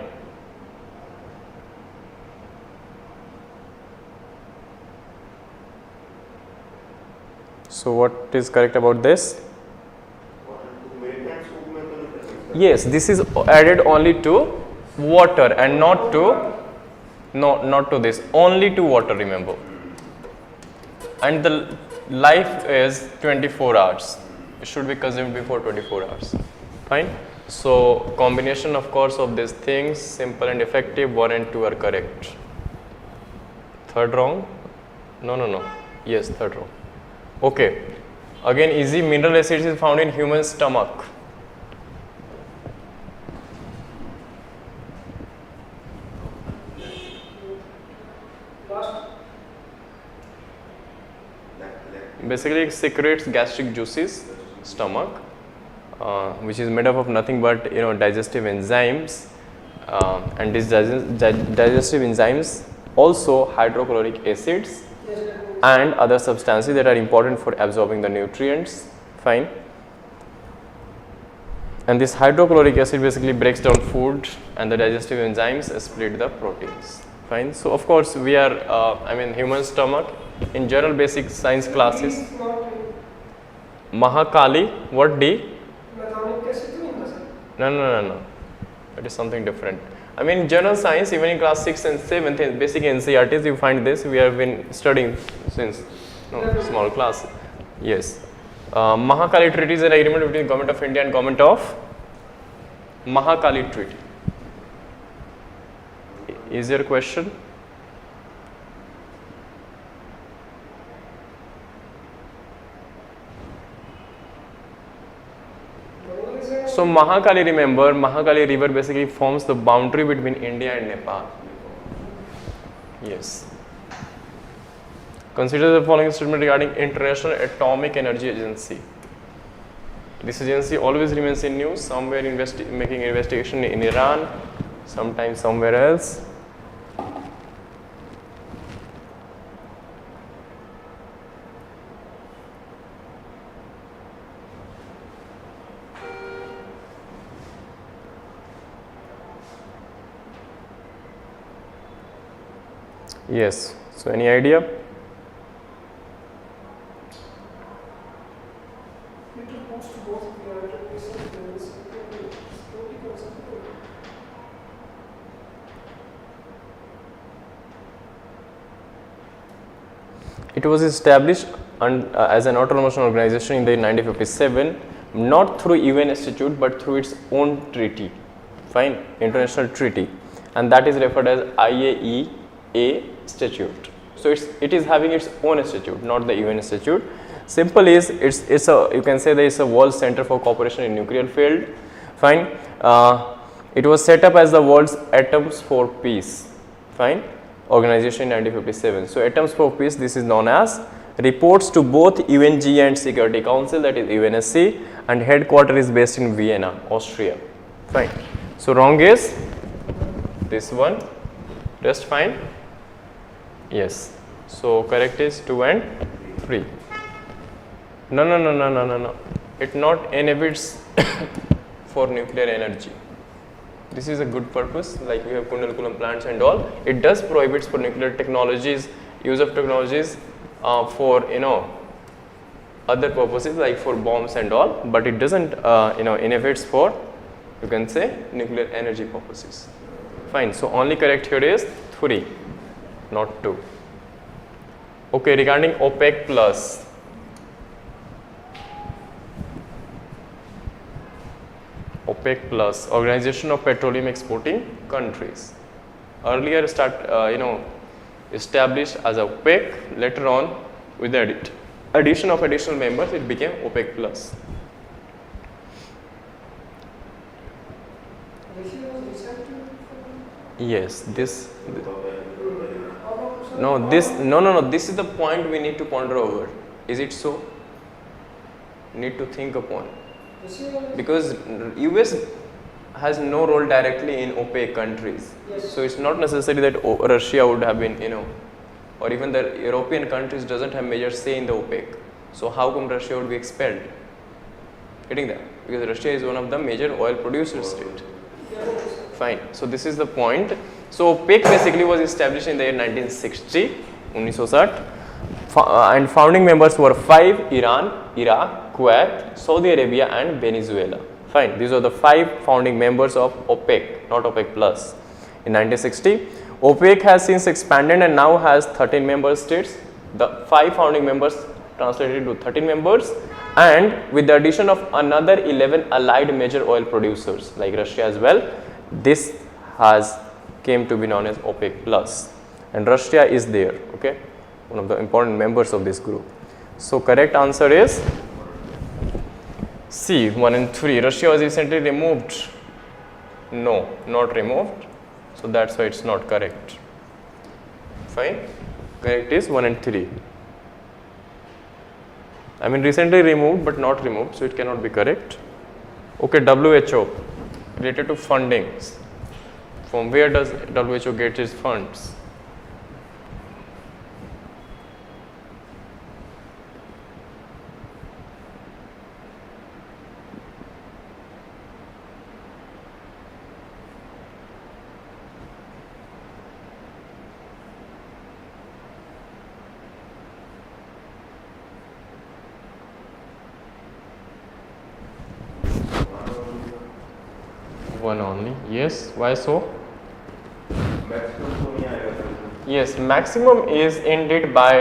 So what is correct about this? Yes, this is added only to water and not to this, only to water, remember. And the life is 24 hours. It should be consumed before 24 hours. Fine. So combination of course of these things, simple and effective, 1 and 2 are correct. Third wrong? No. Yes, third wrong. Okay. Again easy, mineral acids is found in human stomach. Basically it secretes gastric juices, stomach, which is made up of nothing but digestive enzymes, and these digestive enzymes also hydrochloric acids and other substances that are important for absorbing the nutrients. Fine. And this hydrochloric acid basically breaks down food, and the digestive enzymes split the proteins. Fine. So of course we are human stomach. In general basic science classes, Mahakali, what D? No. That is something different. In general science, even in class 6th and 7th, basic NCERTs, you find this. We have been studying since small class. Yes. Mahakali Treaty is an agreement between Government of India and Government of Mahakali Treaty. Is there a question? So Mahakali, remember, Mahakali river basically forms the boundary between India and Nepal. Yes. Consider the following statement regarding International Atomic Energy Agency. This agency always remains in news, somewhere making investigation in Iran, sometimes somewhere else. Yes, so any idea? It reports to both the United Nations and the Security Council. It was established as an autonomous organization in the 1957, not through UN Institute but through its own treaty, fine, international treaty, and that is referred as IAEA statute. So it is having its own institute, not the UN Institute. Simple is it's a, you can say there is a World Center for Cooperation in Nuclear Field, fine. It was set up as the world's Atoms for Peace, fine, organization in 1957. So Atoms for Peace, this is known as, reports to both UNG and Security Council, that is UNSC, and headquarter is based in Vienna, Austria, fine. So wrong is this one, rest fine. Yes, so correct is 2 and 3. No. It not inhibits for nuclear energy. This is a good purpose, like we have Kundalkulam plants and all. It does prohibits for nuclear technologies, use of technologies for other purposes like for bombs and all, but it doesn't inhibits for, you can say, nuclear energy purposes. Fine. So only correct here is 3, not 2. Okay, regarding OPEC plus. OPEC plus, Organization of Petroleum Exporting Countries. Earlier established as OPEC, later on with the addition of additional members it became OPEC plus. Yes, this is the point we need to ponder over. Is it so? Need to think upon. Because US has no role directly in OPEC countries. Yes. So it's not necessary that Russia would have been, or even the European countries doesn't have major say in the OPEC. So how come Russia would be expelled? Getting that? Because Russia is one of the major oil producer state. Fine. So this is the point. So OPEC basically was established in the year 1960, 1960, and founding members were 5: Iran, Iraq, Kuwait, Saudi Arabia and Venezuela. Fine. These are the 5 founding members of OPEC, not OPEC plus. In 1960, OPEC has since expanded and now has 13 member states. The 5 founding members translated to 13 members, and with the addition of another 11 allied major oil producers like Russia as well, this has came to be known as OPEC plus, and Russia is there, okay, one of the important members of this group. So correct answer is C, 1 and 3. Russia was recently removed. No, not removed. So that's why it's not correct. Fine. Correct is 1 and 3. I mean recently removed but not removed, so it cannot be correct. Okay, WHO related to fundings. From where does WHO get its funds? One only. Yes. Why so? maximum तो नहीं आएगा sir. Yes, maximum is indeed by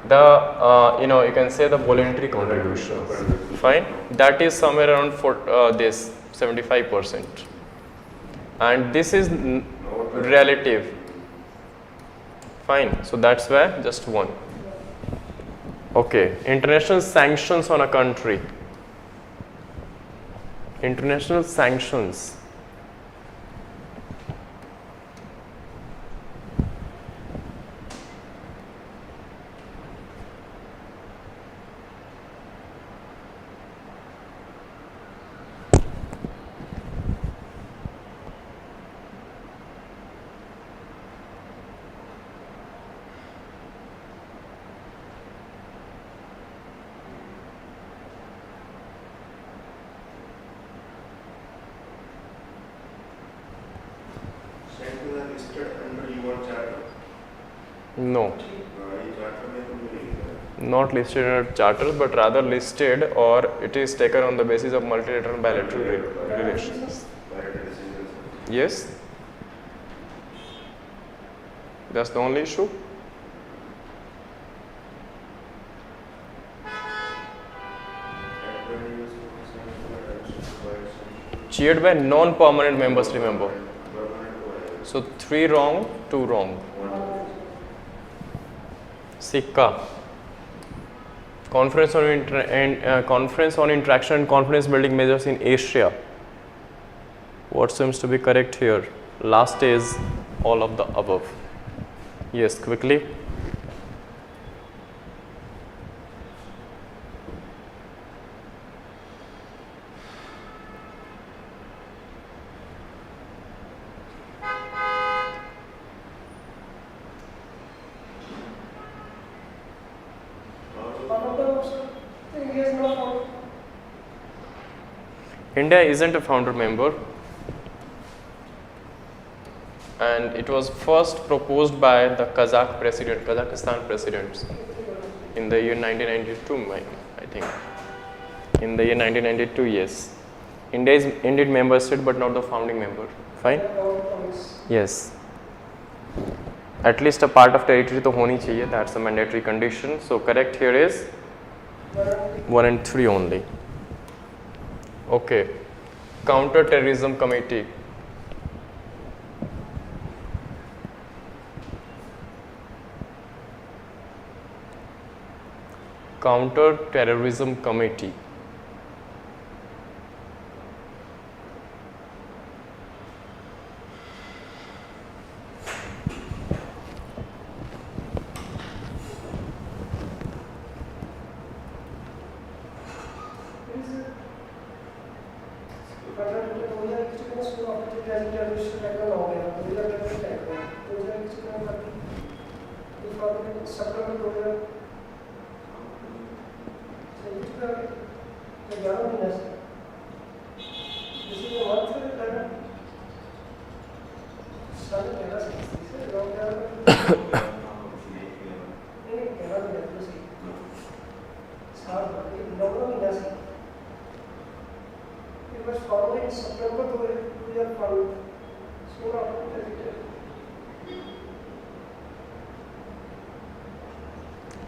The you can say the voluntary contributions. Fine, that is somewhere around for this 75%, and this is relative. Fine, so that's why just one. Okay, international sanctions on a country. International sanctions. Sanctions are listed under UN Charter. No, ये charter में तो मिलेगी. not listed in a charter, but rather listed, or it is taken on the basis of multilateral bilateral relations. Bilateral decisions. Yes, that's the only issue. Cheered by non-permanent members, remember. So 3 wrong, 2 wrong. Sikka. Conference on interaction and confidence building measures in Asia. What seems to be correct here? Last is all of the above. Yes, quickly. One of the options, India is not found. India isn't a founder member, and it was first proposed by the Kazakhstan presidents in the year 1992, I think. In the year 1992, yes. India is indeed member state, but not the founding member. Fine? Yes. At least a part of territory to honi chahiye, that's a mandatory condition. So correct here is 1 and 3 only. Okay. Counter Terrorism Committee. Counter Terrorism Committee.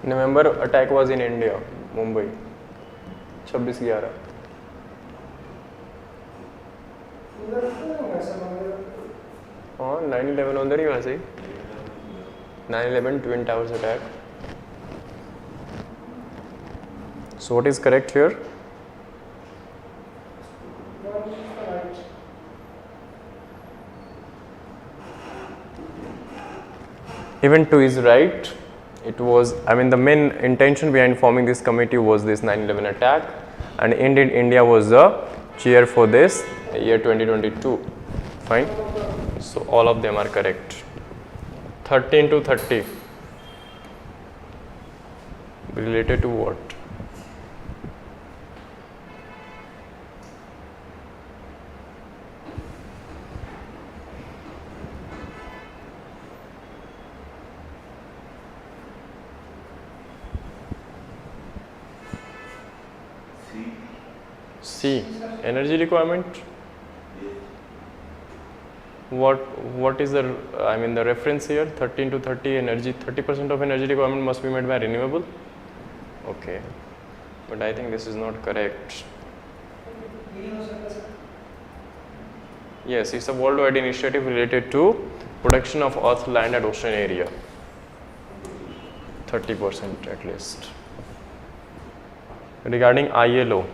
November attack was in India, Mumbai, 26/11. हाँ 9/11 उधर ही वैसे ही 9/11 Twin Towers attack. So what is correct here? Even 2 is right. It was, the main intention behind forming this committee was this 9/11 attack, and indeed India was the chair for this year 2022. Fine. So all of them are correct. 13 to 30. Related to what? C. Energy requirement. what is the I mean the reference here? 13 to 30 energy, 30% of energy requirement must be met by renewable. Okay, but I think this is not correct. Yes, it's a worldwide initiative related to protection of earth, land and ocean area. 30% at least. Regarding ILO,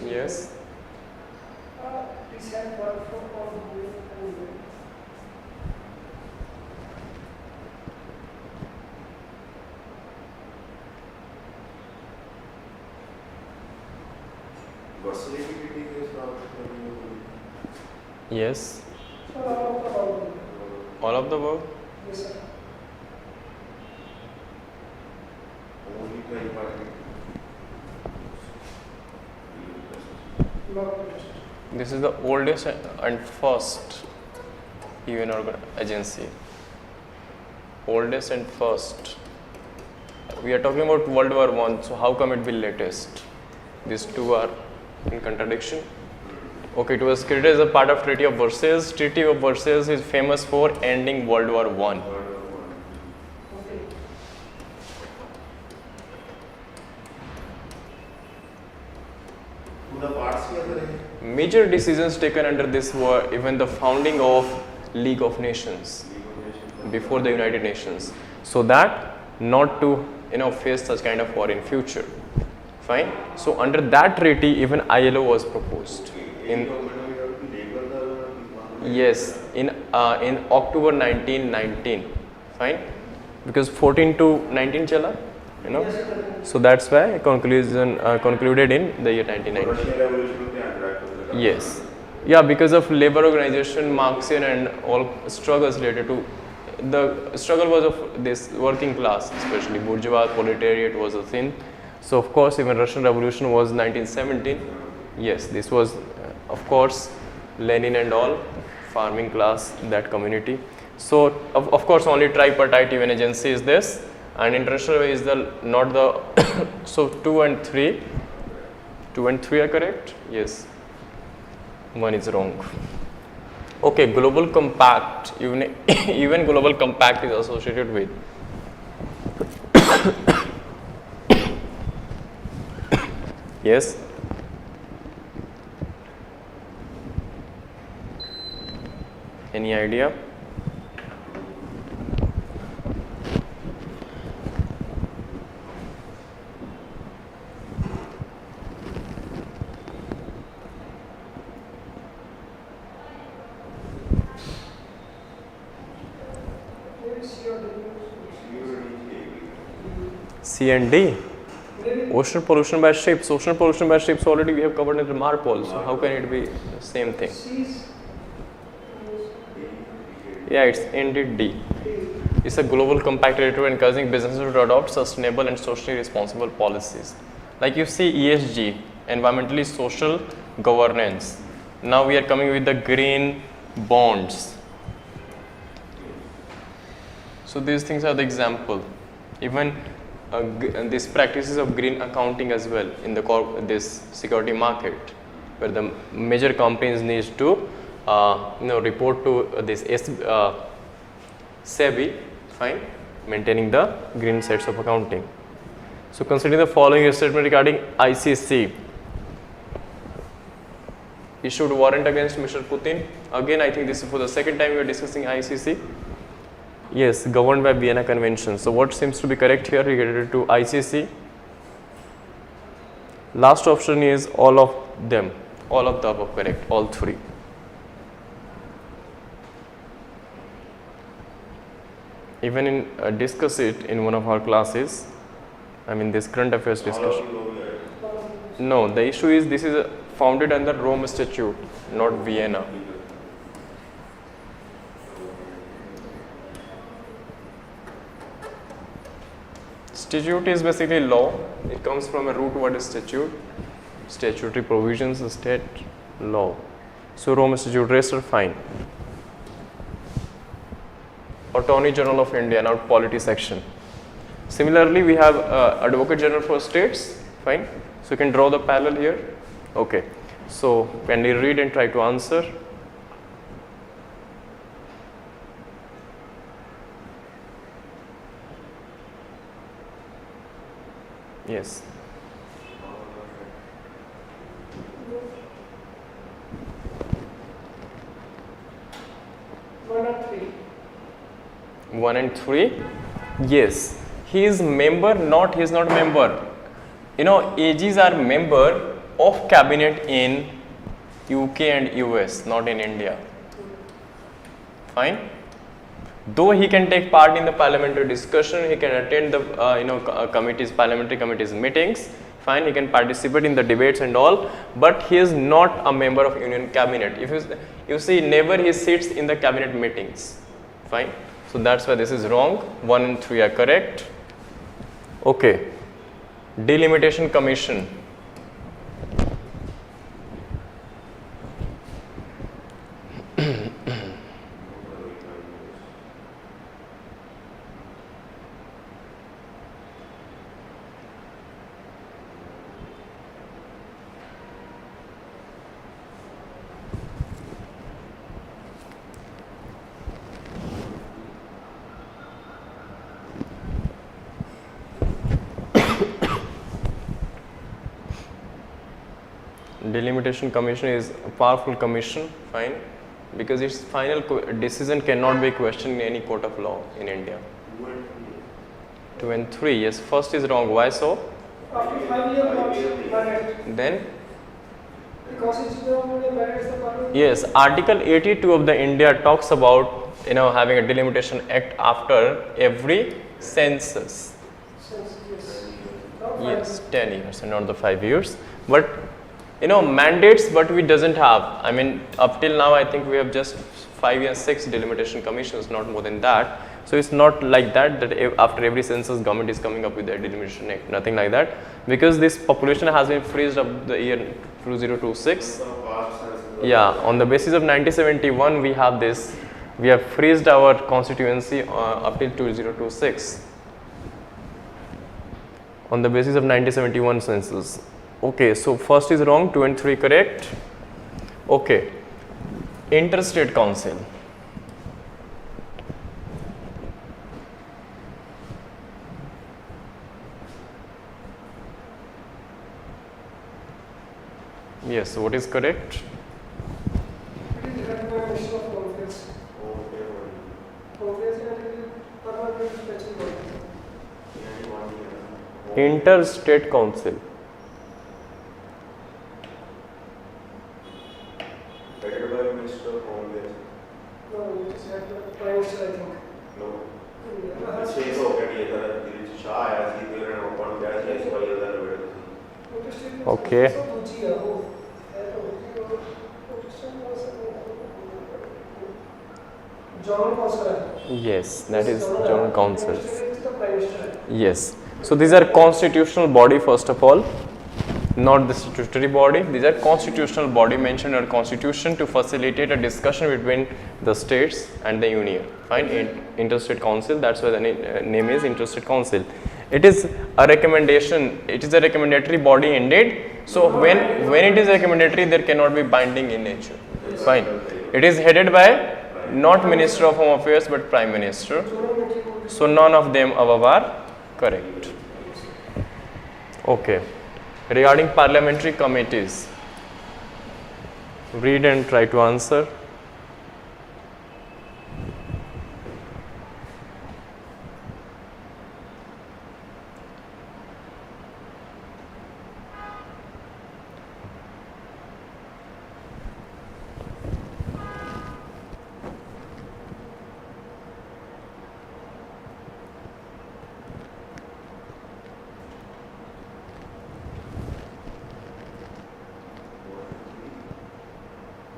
yes. Please have one for all the way and Versatility is not Yes. so all of the problem. All of the above? Yes, sir. only the important. Not interested. This is the oldest and first UN agency. Oldest and first. We are talking about World War I, so how come it be latest? These two are in contradiction. Okay, it was created as a part of Treaty of Versailles. Treaty of Versailles is famous for ending World War I. Okay. The parts here are Major decisions taken under this were even the founding of League of Nations before the United Nations, so that not to face such kind of war in future. Fine. So under that treaty, even ILO was proposed. Yes, in October 1919. Fine, because 14 to 19 chala, So that's why concluded in the year 1919. Russian Revolution के अंदर Yes. Yeah, because of labor organization, Marxian and all struggles related to the struggle was of this working class, especially bourgeois, proletariat was a thing. So of course, even Russian Revolution was 1917. Yes, this was of course Lenin and all farming class, that community. So of course only tripartite UN agency is this, and international is the not the so 2 and 3 are correct. Yes, one is wrong. Okay, global compact, even global compact is associated with yes. Any idea? C and D. Ocean pollution by ships. Ocean pollution by ships already we have covered in the Marpol. So how can it be the same thing? Yeah, it's indeed D. It's a global compact related encouraging businesses to adopt sustainable and socially responsible policies. Like you see ESG, environmentally social governance. Now we are coming with the green bonds. So these things are the example. Even these practices of green accounting as well in the this security market, where the major companies needs to report to this SEBI, fine, maintaining the green sets of accounting. So considering the following statement regarding ICC, issued warrant against Mr. Putin. Again, I think this is for the second time we are discussing ICC. Yes, governed by Vienna Convention. So what seems to be correct here related to ICC? Last option is all of them, all of the above correct, all three. Even in discuss it in one of our classes, I mean this current affairs discussion. No, the issue is this is founded under Rome Statute, not Vienna. Statute is basically law. It comes from a root word statute. Statutory provisions, state law. So Rome Statute, rest are fine. Attorney General of India, now polity section. Similarly, we have Advocate General for states, fine. So you can draw the parallel here. Okay. So can you read and try to answer? Yes. One or three. 1 and 3. Yes. He is member, he is not member. You know, AGs are member of cabinet in UK and US, not in India. Fine. Though he can take part in the parliamentary discussion, he can attend the parliamentary committees meetings. Fine, he can participate in the debates and all, but he is not a member of Union Cabinet. If you see, never he sits in the cabinet meetings. Fine. So that's why this is wrong. 1 and 3 are correct. Okay. Delimitation Commission. Delimitation Commission is a powerful commission, fine, because its final decision cannot be questioned in any court of law in India. 2 and 3, yes, first is wrong. Why so? After 5 years, not valid. Then? Because it's the only valid is the parliament. Yes, Article 82 of the India talks about having a delimitation act after every census. Yes. Not Yes, 10 years and not the 5 years. But mandates, but we doesn't have. I mean, up till now, I think we have just 5 and 6 delimitation commissions, not more than that. So it's not like that after every census, government is coming up with a delimitation act. Nothing like that, because this population has been freezed up the year 2026. Yeah, on the basis of 1971, we have this. We have freezed our constituency up till 2026 on the basis of 1971 census. Okay, so first is wrong, 2 and 3 correct. Okay, Interstate Council. Yes, what is correct? It is headed by Minister of Conference. Conference is permanent special body. Interstate Council. Headed by Minister of Home Affairs. No, it is headed by Prime Minister, I think. No. Yeah. छह सौ कटी है तर दिल्ली शाह आया सी तो इन्होंने open किया छह सौ ये उधर बैठे थे. Okay. General Council. Yes, that is General Council. The Prime Minister. Yes. So these are constitutional body first of all, not the statutory body. These are constitutional body mentioned in our constitution to facilitate a discussion between the states and the union. Fine. Interstate Council. That's why the name is Interstate Council. It is a recommendation. It is a recommendatory body indeed. So when it is recommendatory, there cannot be binding in nature. Fine. It is headed by not Minister of Home Affairs but Prime Minister. So none of them above are correct. Okay. Regarding parliamentary committees, read and try to answer.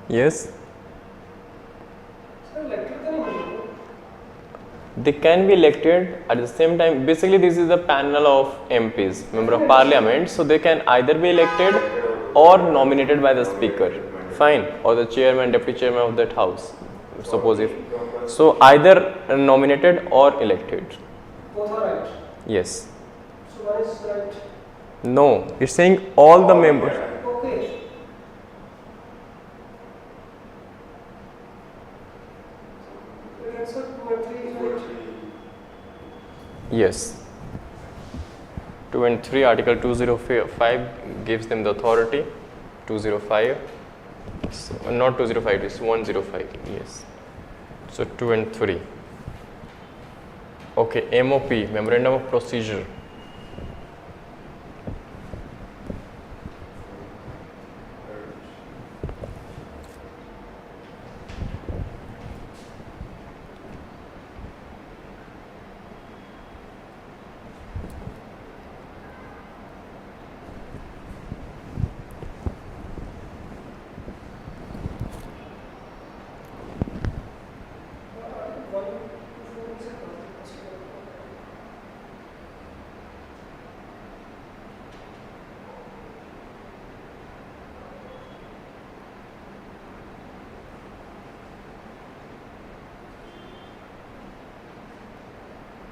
Yes. Sir elected तो नहीं होंगे They can be elected at the same time. Basically, this is a panel of MPs, member of parliament. So they can either be elected or nominated by the speaker. Fine, or the chairman, deputy chairman of that house. Suppose if so, either nominated or elected. both are right Yes. so one is right No, it's saying all the members. okay the answer 2 and 3 is right Yes. 2 and 3, Article 205 gives them the authority. 205. So, not 205, it's 105. Yes. So 2 and 3. Okay, MOP, Memorandum of Procedure.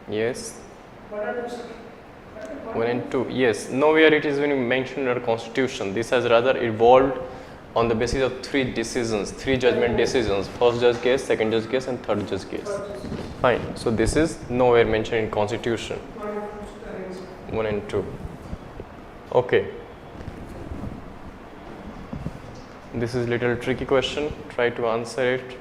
Yes. 1 and 2. Yes. Nowhere it is being mentioned in our constitution. This has rather evolved on the basis of 3 decisions, 3 judgment decisions. First judge case, second judge case, and third judge case. Fine. So this is nowhere mentioned in constitution. 1 and 2. Okay. This is little tricky question. Try to answer it.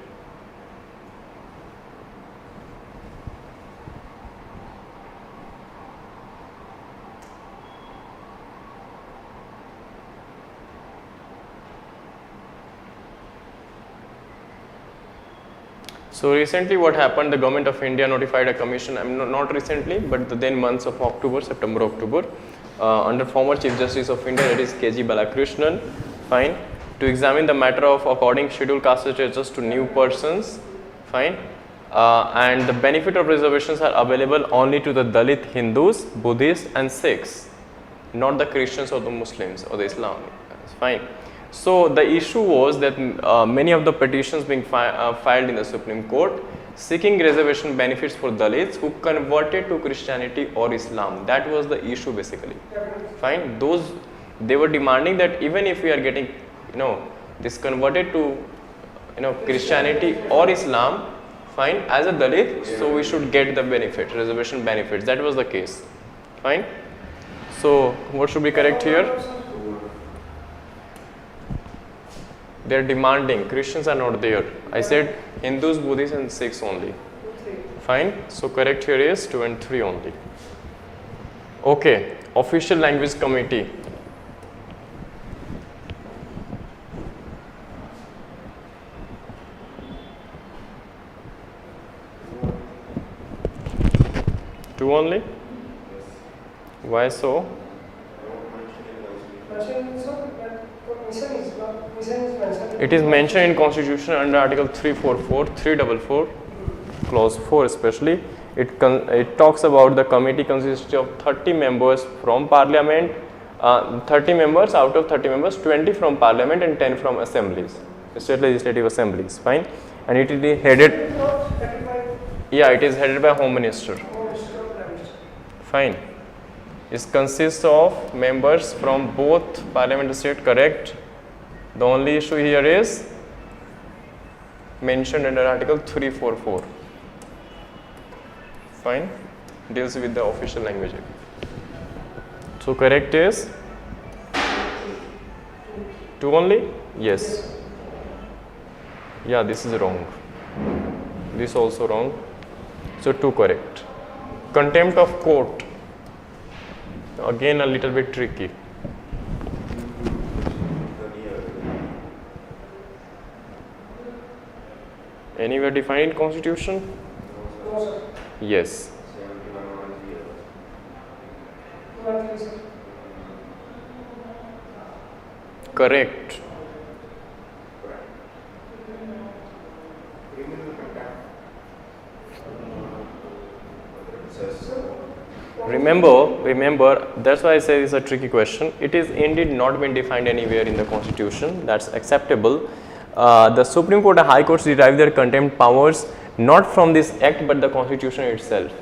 So recently what happened, the government of India notified a commission, not recently, but the then months of October, September, October, under former Chief Justice of India, that is KG Balakrishnan, fine, to examine the matter of according scheduled caste status to new persons, fine, and the benefit of reservations are available only to the Dalit Hindus, Buddhists and Sikhs, not the Christians or the Muslims or the Islam, fine. So the issue was that many of the petitions being filed in the Supreme Court seeking reservation benefits for Dalits who converted to Christianity or Islam. That was the issue basically. Fine. They were demanding that even if we are getting, this converted to, Christianity or Islam, fine, as a Dalit, so we should get the benefit, reservation benefits. That was the case. Fine. So what should be correct here? They are demanding, Christians are not there. I said Hindus, Buddhists and Sikhs only. Fine. So correct here is 2 and 3 only. Okay. Official Language Committee. Two only? Why so? It is mentioned in Constitution under Article 344, 344, Clause 4 especially. It talks about the committee consists of 30 members from Parliament, 30 members out of 30 members, 20 from Parliament and 10 from assemblies, state legislative assemblies. Fine, and it is headed. Yeah, it is headed by Home Minister. Fine. It consists of members from both Parliament and state. Correct. The only issue here is mentioned under Article 344. Fine. Deals with the official language. So correct is 2 only? Yes. Yeah, this is wrong. This also wrong. So 2 correct. Contempt of court. Again a little bit tricky. Anywhere defined in Constitution? No, sir. Yes. Correct. Remember, that's why I say it's a tricky question. It is indeed not been defined anywhere in the constitution. That's acceptable. The Supreme Court and High Courts derive their contempt powers not from this act but the constitution itself.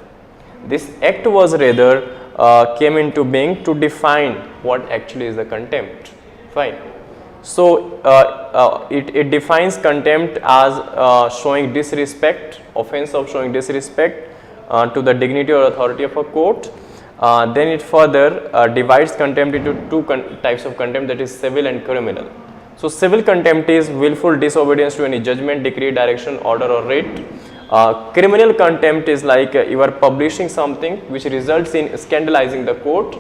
This act was rather came into being to define what actually is the contempt. Fine. So it defines contempt as showing disrespect, offense of showing disrespect to the dignity or authority of a court. Then it further divides contempt into two types of contempt, that is civil and criminal. So civil contempt is willful disobedience to any judgment, decree, direction, order or writ. Criminal contempt is like you are publishing something which results in scandalizing the court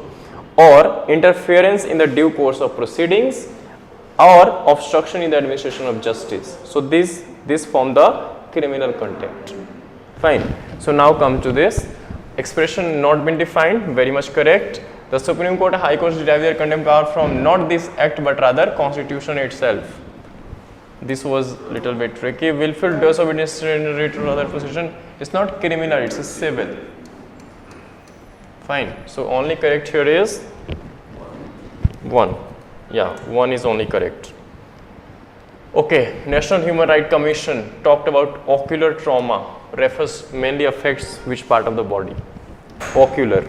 or interference in the due course of proceedings or obstruction in the administration of justice. So this form the criminal contempt. Fine. So now come to this expression not been defined, very much correct. The Supreme Court and High Courts derive their contempt power from not this act but rather constitution itself. This was little bit tricky. Willful disobedience to writ or other position is not criminal, it's a civil. Fine. So only correct here is 1. Yeah, 1 is only correct. Okay, National Human Rights Commission talked about ocular trauma, refers mainly affects which part of the body? Ocular.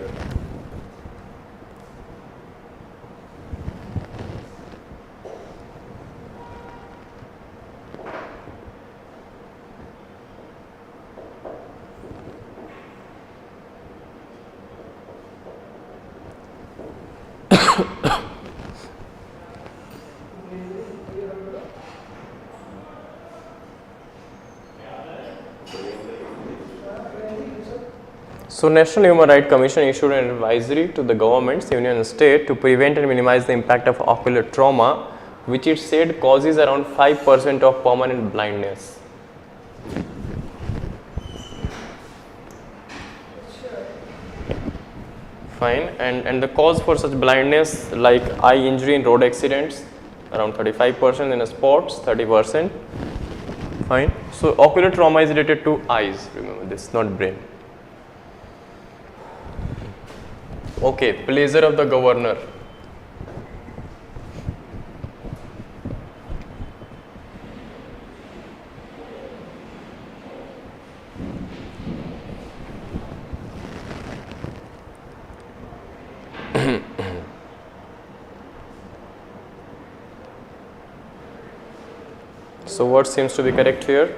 So National Human Rights Commission issued an advisory to the governments, union and state to prevent and minimize the impact of ocular trauma, which it said causes around 5% of permanent blindness. Fine. And the cause for such blindness, like eye injury in road accidents, around 35%, in sports 30%. Fine. So ocular trauma is related to eyes, remember this, not brain. Okay, pleasure of the governor. So what seems to be correct here?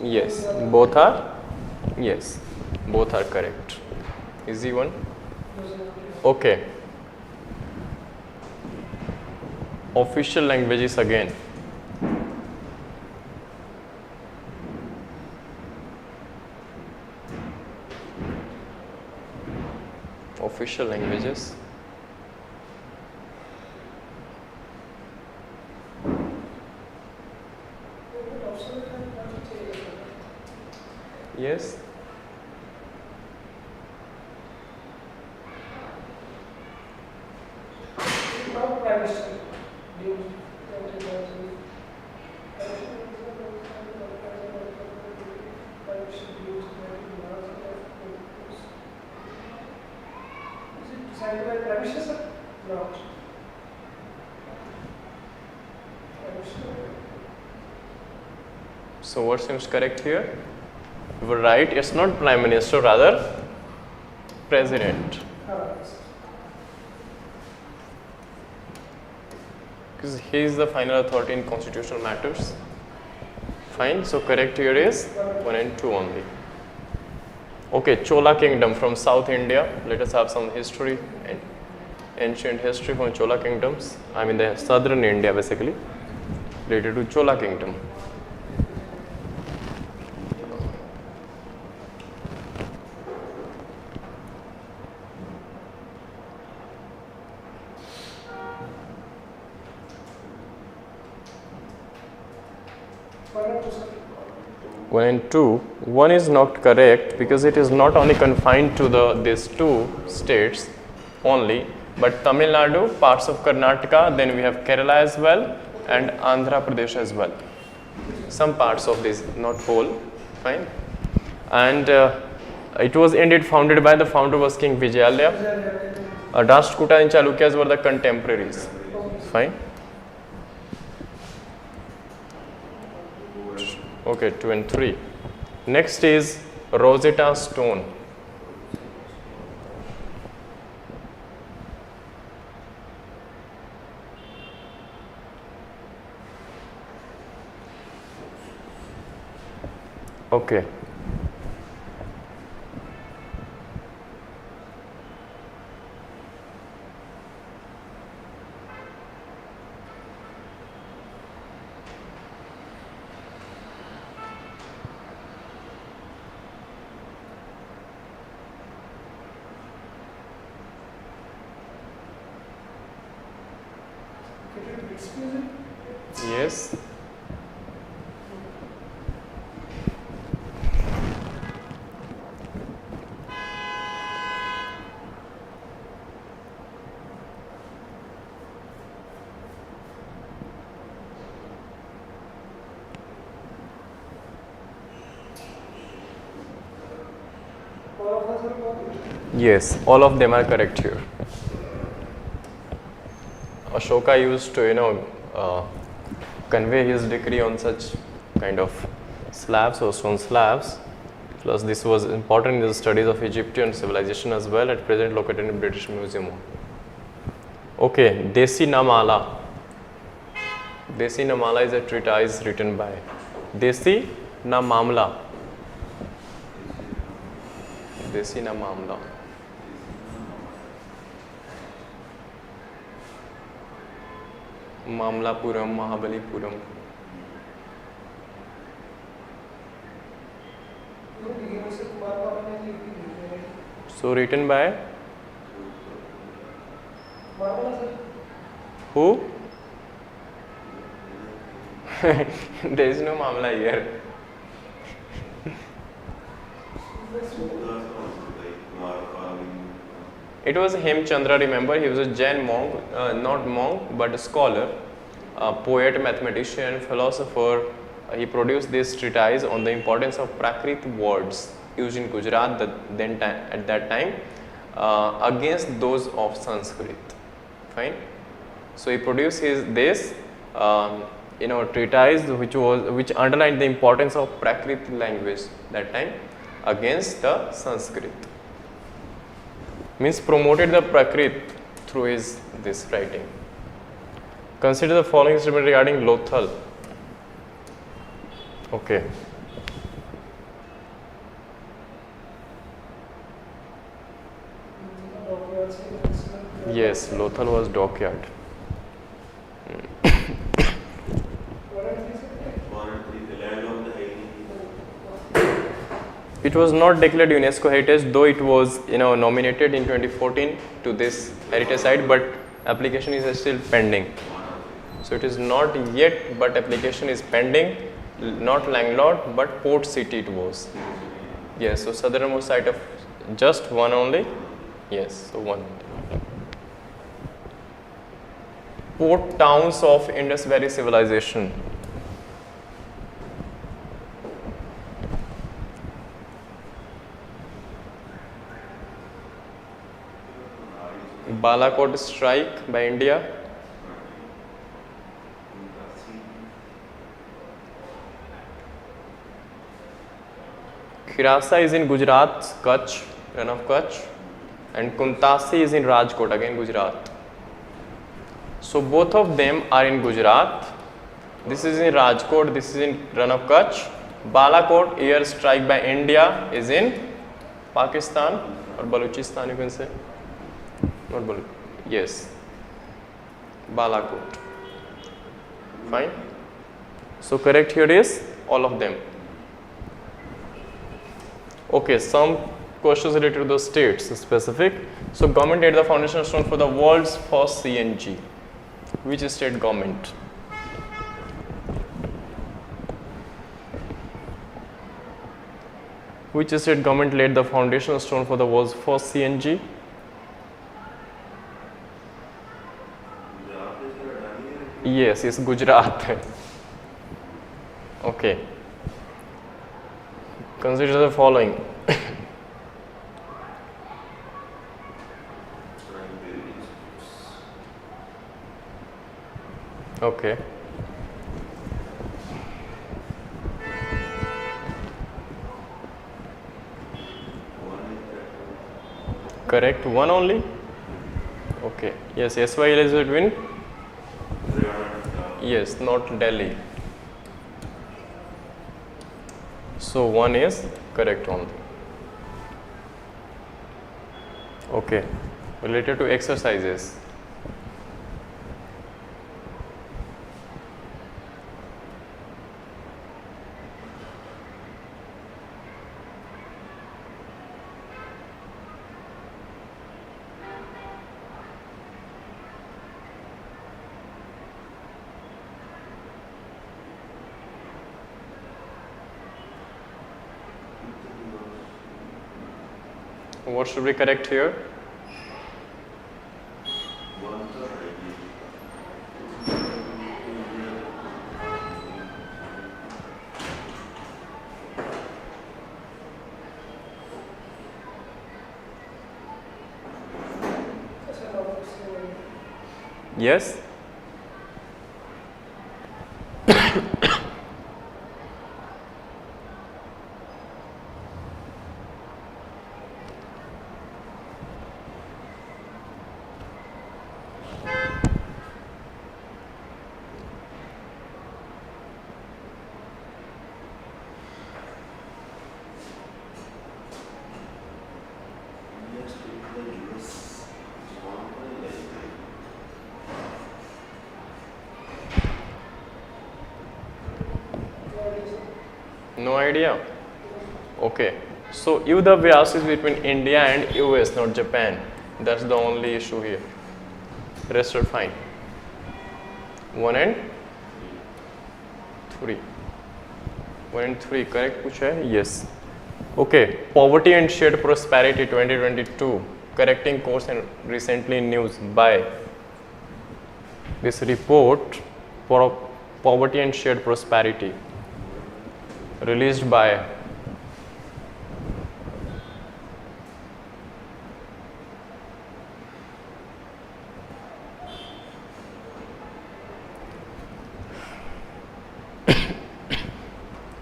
Yes, both are. Yes, both are correct. Easy one. Okay. Official languages again. Official languages. Yes. So what seems correct here? You were right, it's not Prime Minister, rather President. Because he is the final authority in constitutional matters. Fine, so correct here is 1 and 2 only. Okay, Chola Kingdom from South India. Let us have some history and ancient history from Chola Kingdoms. I mean the southern India basically, related to Chola Kingdom. One and two. One is not correct because it is not only confined to these two states only, but Tamil Nadu, parts of Karnataka, then we have Kerala as well, and Andhra Pradesh as well. Some parts of this, not whole, fine. And It was indeed founded by the founder was King Vijayalaya. Rashtrakuta and Chalukyas were the contemporaries. Fine. Okay, 2 and 3. Next is Rosetta Stone. Okay. Yes. Yes, all of them are correct here. Ashoka used to, convey his decree on such kind of slabs or stone slabs. Plus, this was important in the studies of Egyptian civilization as well. At present, located in British Museum. Okay, Desi Namala. Desi Namala is a treatise written by Desi Na Mamla. Desi Na Mamla. Mamlapuram, Mahabalipuram. So written by who? There is no Mamla here. It was Hemchandra, remember, he was a Jain monk, not monk but a scholar, a poet, mathematician, philosopher. He produced this treatise on the importance of Prakrit words used in Gujarat at that time against those of Sanskrit. Fine. So he produced this treatise which underlined the importance of Prakrit language that time against the Sanskrit. Means promoted the Prakrit through this writing. Consider the following statement regarding Lothal. Okay. Yes, Lothal was dockyard. It was not declared UNESCO heritage, though it was nominated in 2014 to this heritage site, but application is still pending. So it is not yet, but application is pending. Not landlord, but port city it was. Yes, so southernmost site of just one only. Yes, so one. Port towns of Indus Valley civilization. Balakot strike by India. Khirasa is in Gujarat, Kutch, run of Kutch, and Kuntasi is in Rajkot, again Gujarat. So both of them are in Gujarat. This is in Rajkot, this is in run of Kutch. Balakot air strike by India is in Pakistan or Balochistan, you can say. Not Baluch. Yes. Balakot. Fine. So correct here is all of them. Okay, some questions related to the states specific. So government laid the foundation stone for the world's first CNG. Which state government? Which state government laid the foundation stone for the world's first CNG? Yes, it's Gujarat. Okay. Consider the following. Okay. Correct. One only. Okay. Yes. SYL is between. Yes, not Delhi. So one is correct only. Okay. Related to exercises. What should be correct here? Yes. No idea. Okay. So UWS is between India and US, not Japan. That's the only issue here. Rest are fine. 1 and 3. 1 and 3 correct पूछा है? Yes. Okay. Poverty and Shared Prosperity 2022. Correcting course and recently news by this report for Poverty and Shared Prosperity released by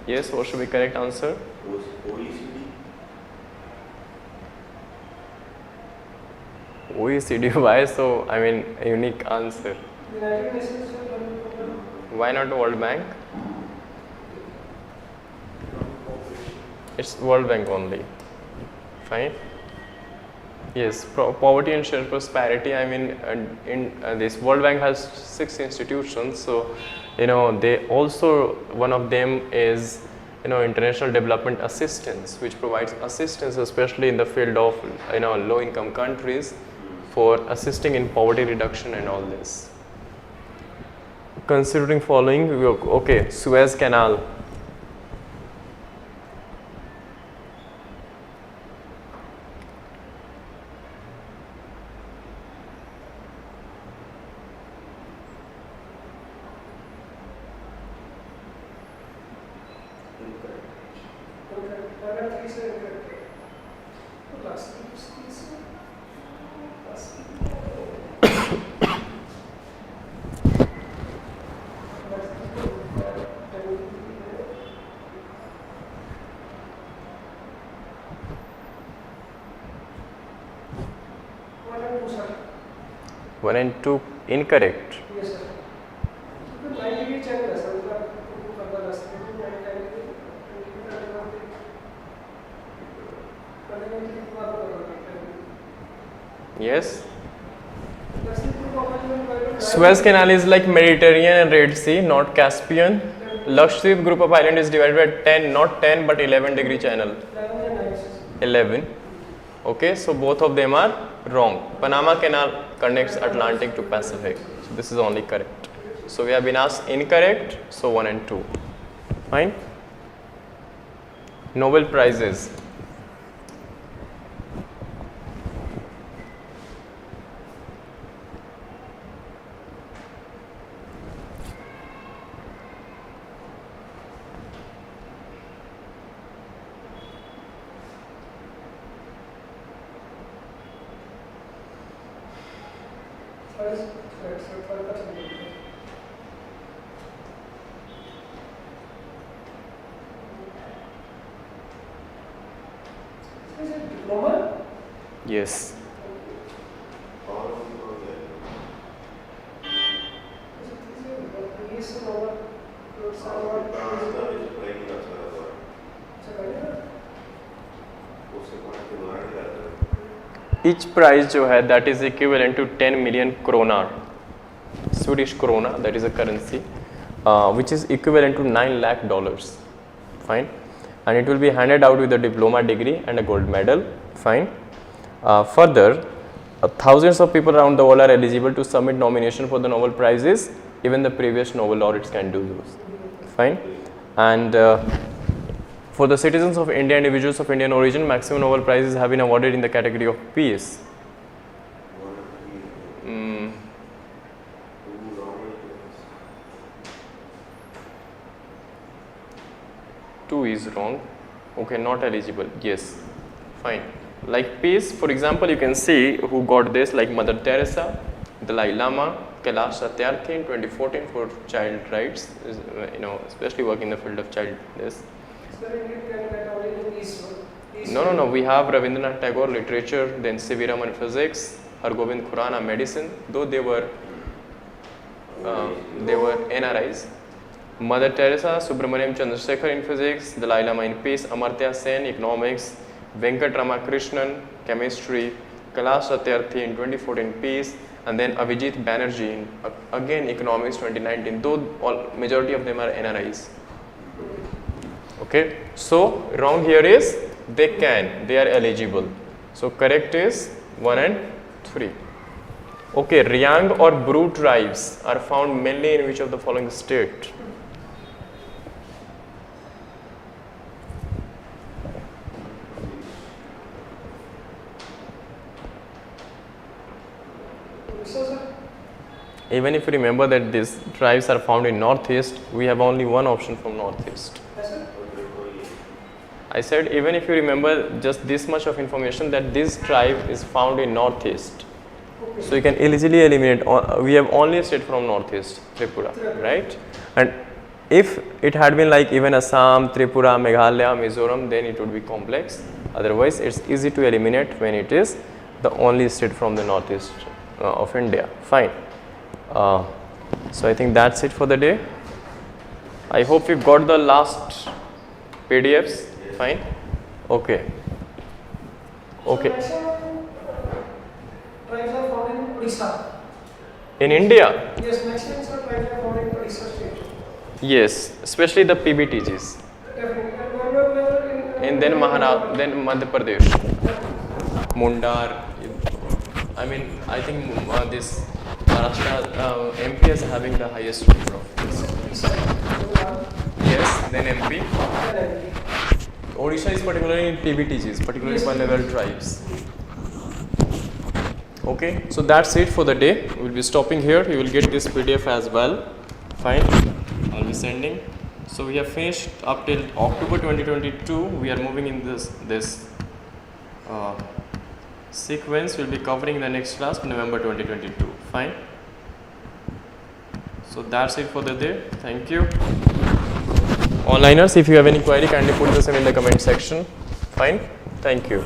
yes, what should be correct answer? OECD. Why so? I mean, a unique answer. United Nations Why not World Bank? It's World Bank only. Fine. Yes, poverty and shared prosperity. I mean, this World Bank has 6 institutions. So, they also, one of them is, international development assistance, which provides assistance, especially in the field of, low-income countries, for assisting in poverty reduction and all this. Considering following, okay, Suez Canal. One and two incorrect. Yes, sir. तो 90 भी channel है sir, मतलब पता लग सकता है 90 Yes. Suez Canal is like Mediterranean and Red Sea, not Caspian. Lakshadweep group of island is divided by 10, not 10 but 11 degree channel. 11. Okay, so both of them are wrong. Panama Canal connects Atlantic to Pacific. So this is only correct. So we have been asked incorrect, so 1 and 2. Fine. Nobel Prizes. Yes. Each prize जो है that is equivalent to 10 million kroner, Swedish krona, that is a currency, which is equivalent to $9 lakh. Fine, and it will be handed out with a diploma degree and a gold medal. Fine. Further, thousands of people around the world are eligible to submit nomination for the Nobel prizes. Even the previous Nobel laureates can do those. Fine, and for the citizens of India, individuals of Indian origin, maximum Nobel prizes have been awarded in the category of peace. Two is wrong. Okay, not eligible. Yes, fine. Like peace, for example, you can see who got this, like Mother Teresa, Dalai Lama, Kailash Satyarthi in 2014 for child rights, especially working in the field of child this. No. We have Rabindranath Tagore literature, then C.V. Raman physics, Hargobind Khurana medicine, though they were NRIs. Mother Teresa, Subramaniam Chandrasekhar in physics, Dalai Lama in peace, Amartya Sen economics, Venkat Ramakrishnan chemistry, Kailash Satyarthi in 2014 peace, and then Avijit Banerjee in again economics 2019. Though majority of them are NRIs. Okay, so wrong here is they are eligible. So correct is 1 and 3. Okay, Ryang or Bru tribes are found mainly in which of the following state? Even if you remember that these tribes are found in northeast, we have only one option from northeast. I said even if you remember just this much of information that this tribe is found in northeast. So you can easily eliminate, we have only a state from northeast, Tripura, right? And if it had been like even Assam, Tripura, Meghalaya, Mizoram, then it would be complex. Otherwise, it's easy to eliminate when it is the only state from the northeast of India. Fine. So I think that's it for the day. I hope you got the last PDFs. Fine. Okay. Okay. Tribes are found in Odisha. In India? Yes, maximum tribes are found in Odisha state. Yes, especially the PBTGs. Definitely. And then then Madhya Pradesh. Mundar. I mean, I think this Maharashtra, MP is having the highest number of this. Yes, then MP. Odisha is particularly in PBTGs, particularly vulnerable tribes. Okay, so that's it for the day. We'll be stopping here. You will get this PDF as well. Fine, I'll be sending. So we have finished up till October 2022. We are moving in this sequence. We'll be covering in the next class, November 2022. Fine. So that's it for the day. Thank you. Onliners, if you have any query, kindly put the same in the comment section. Fine. Thank you.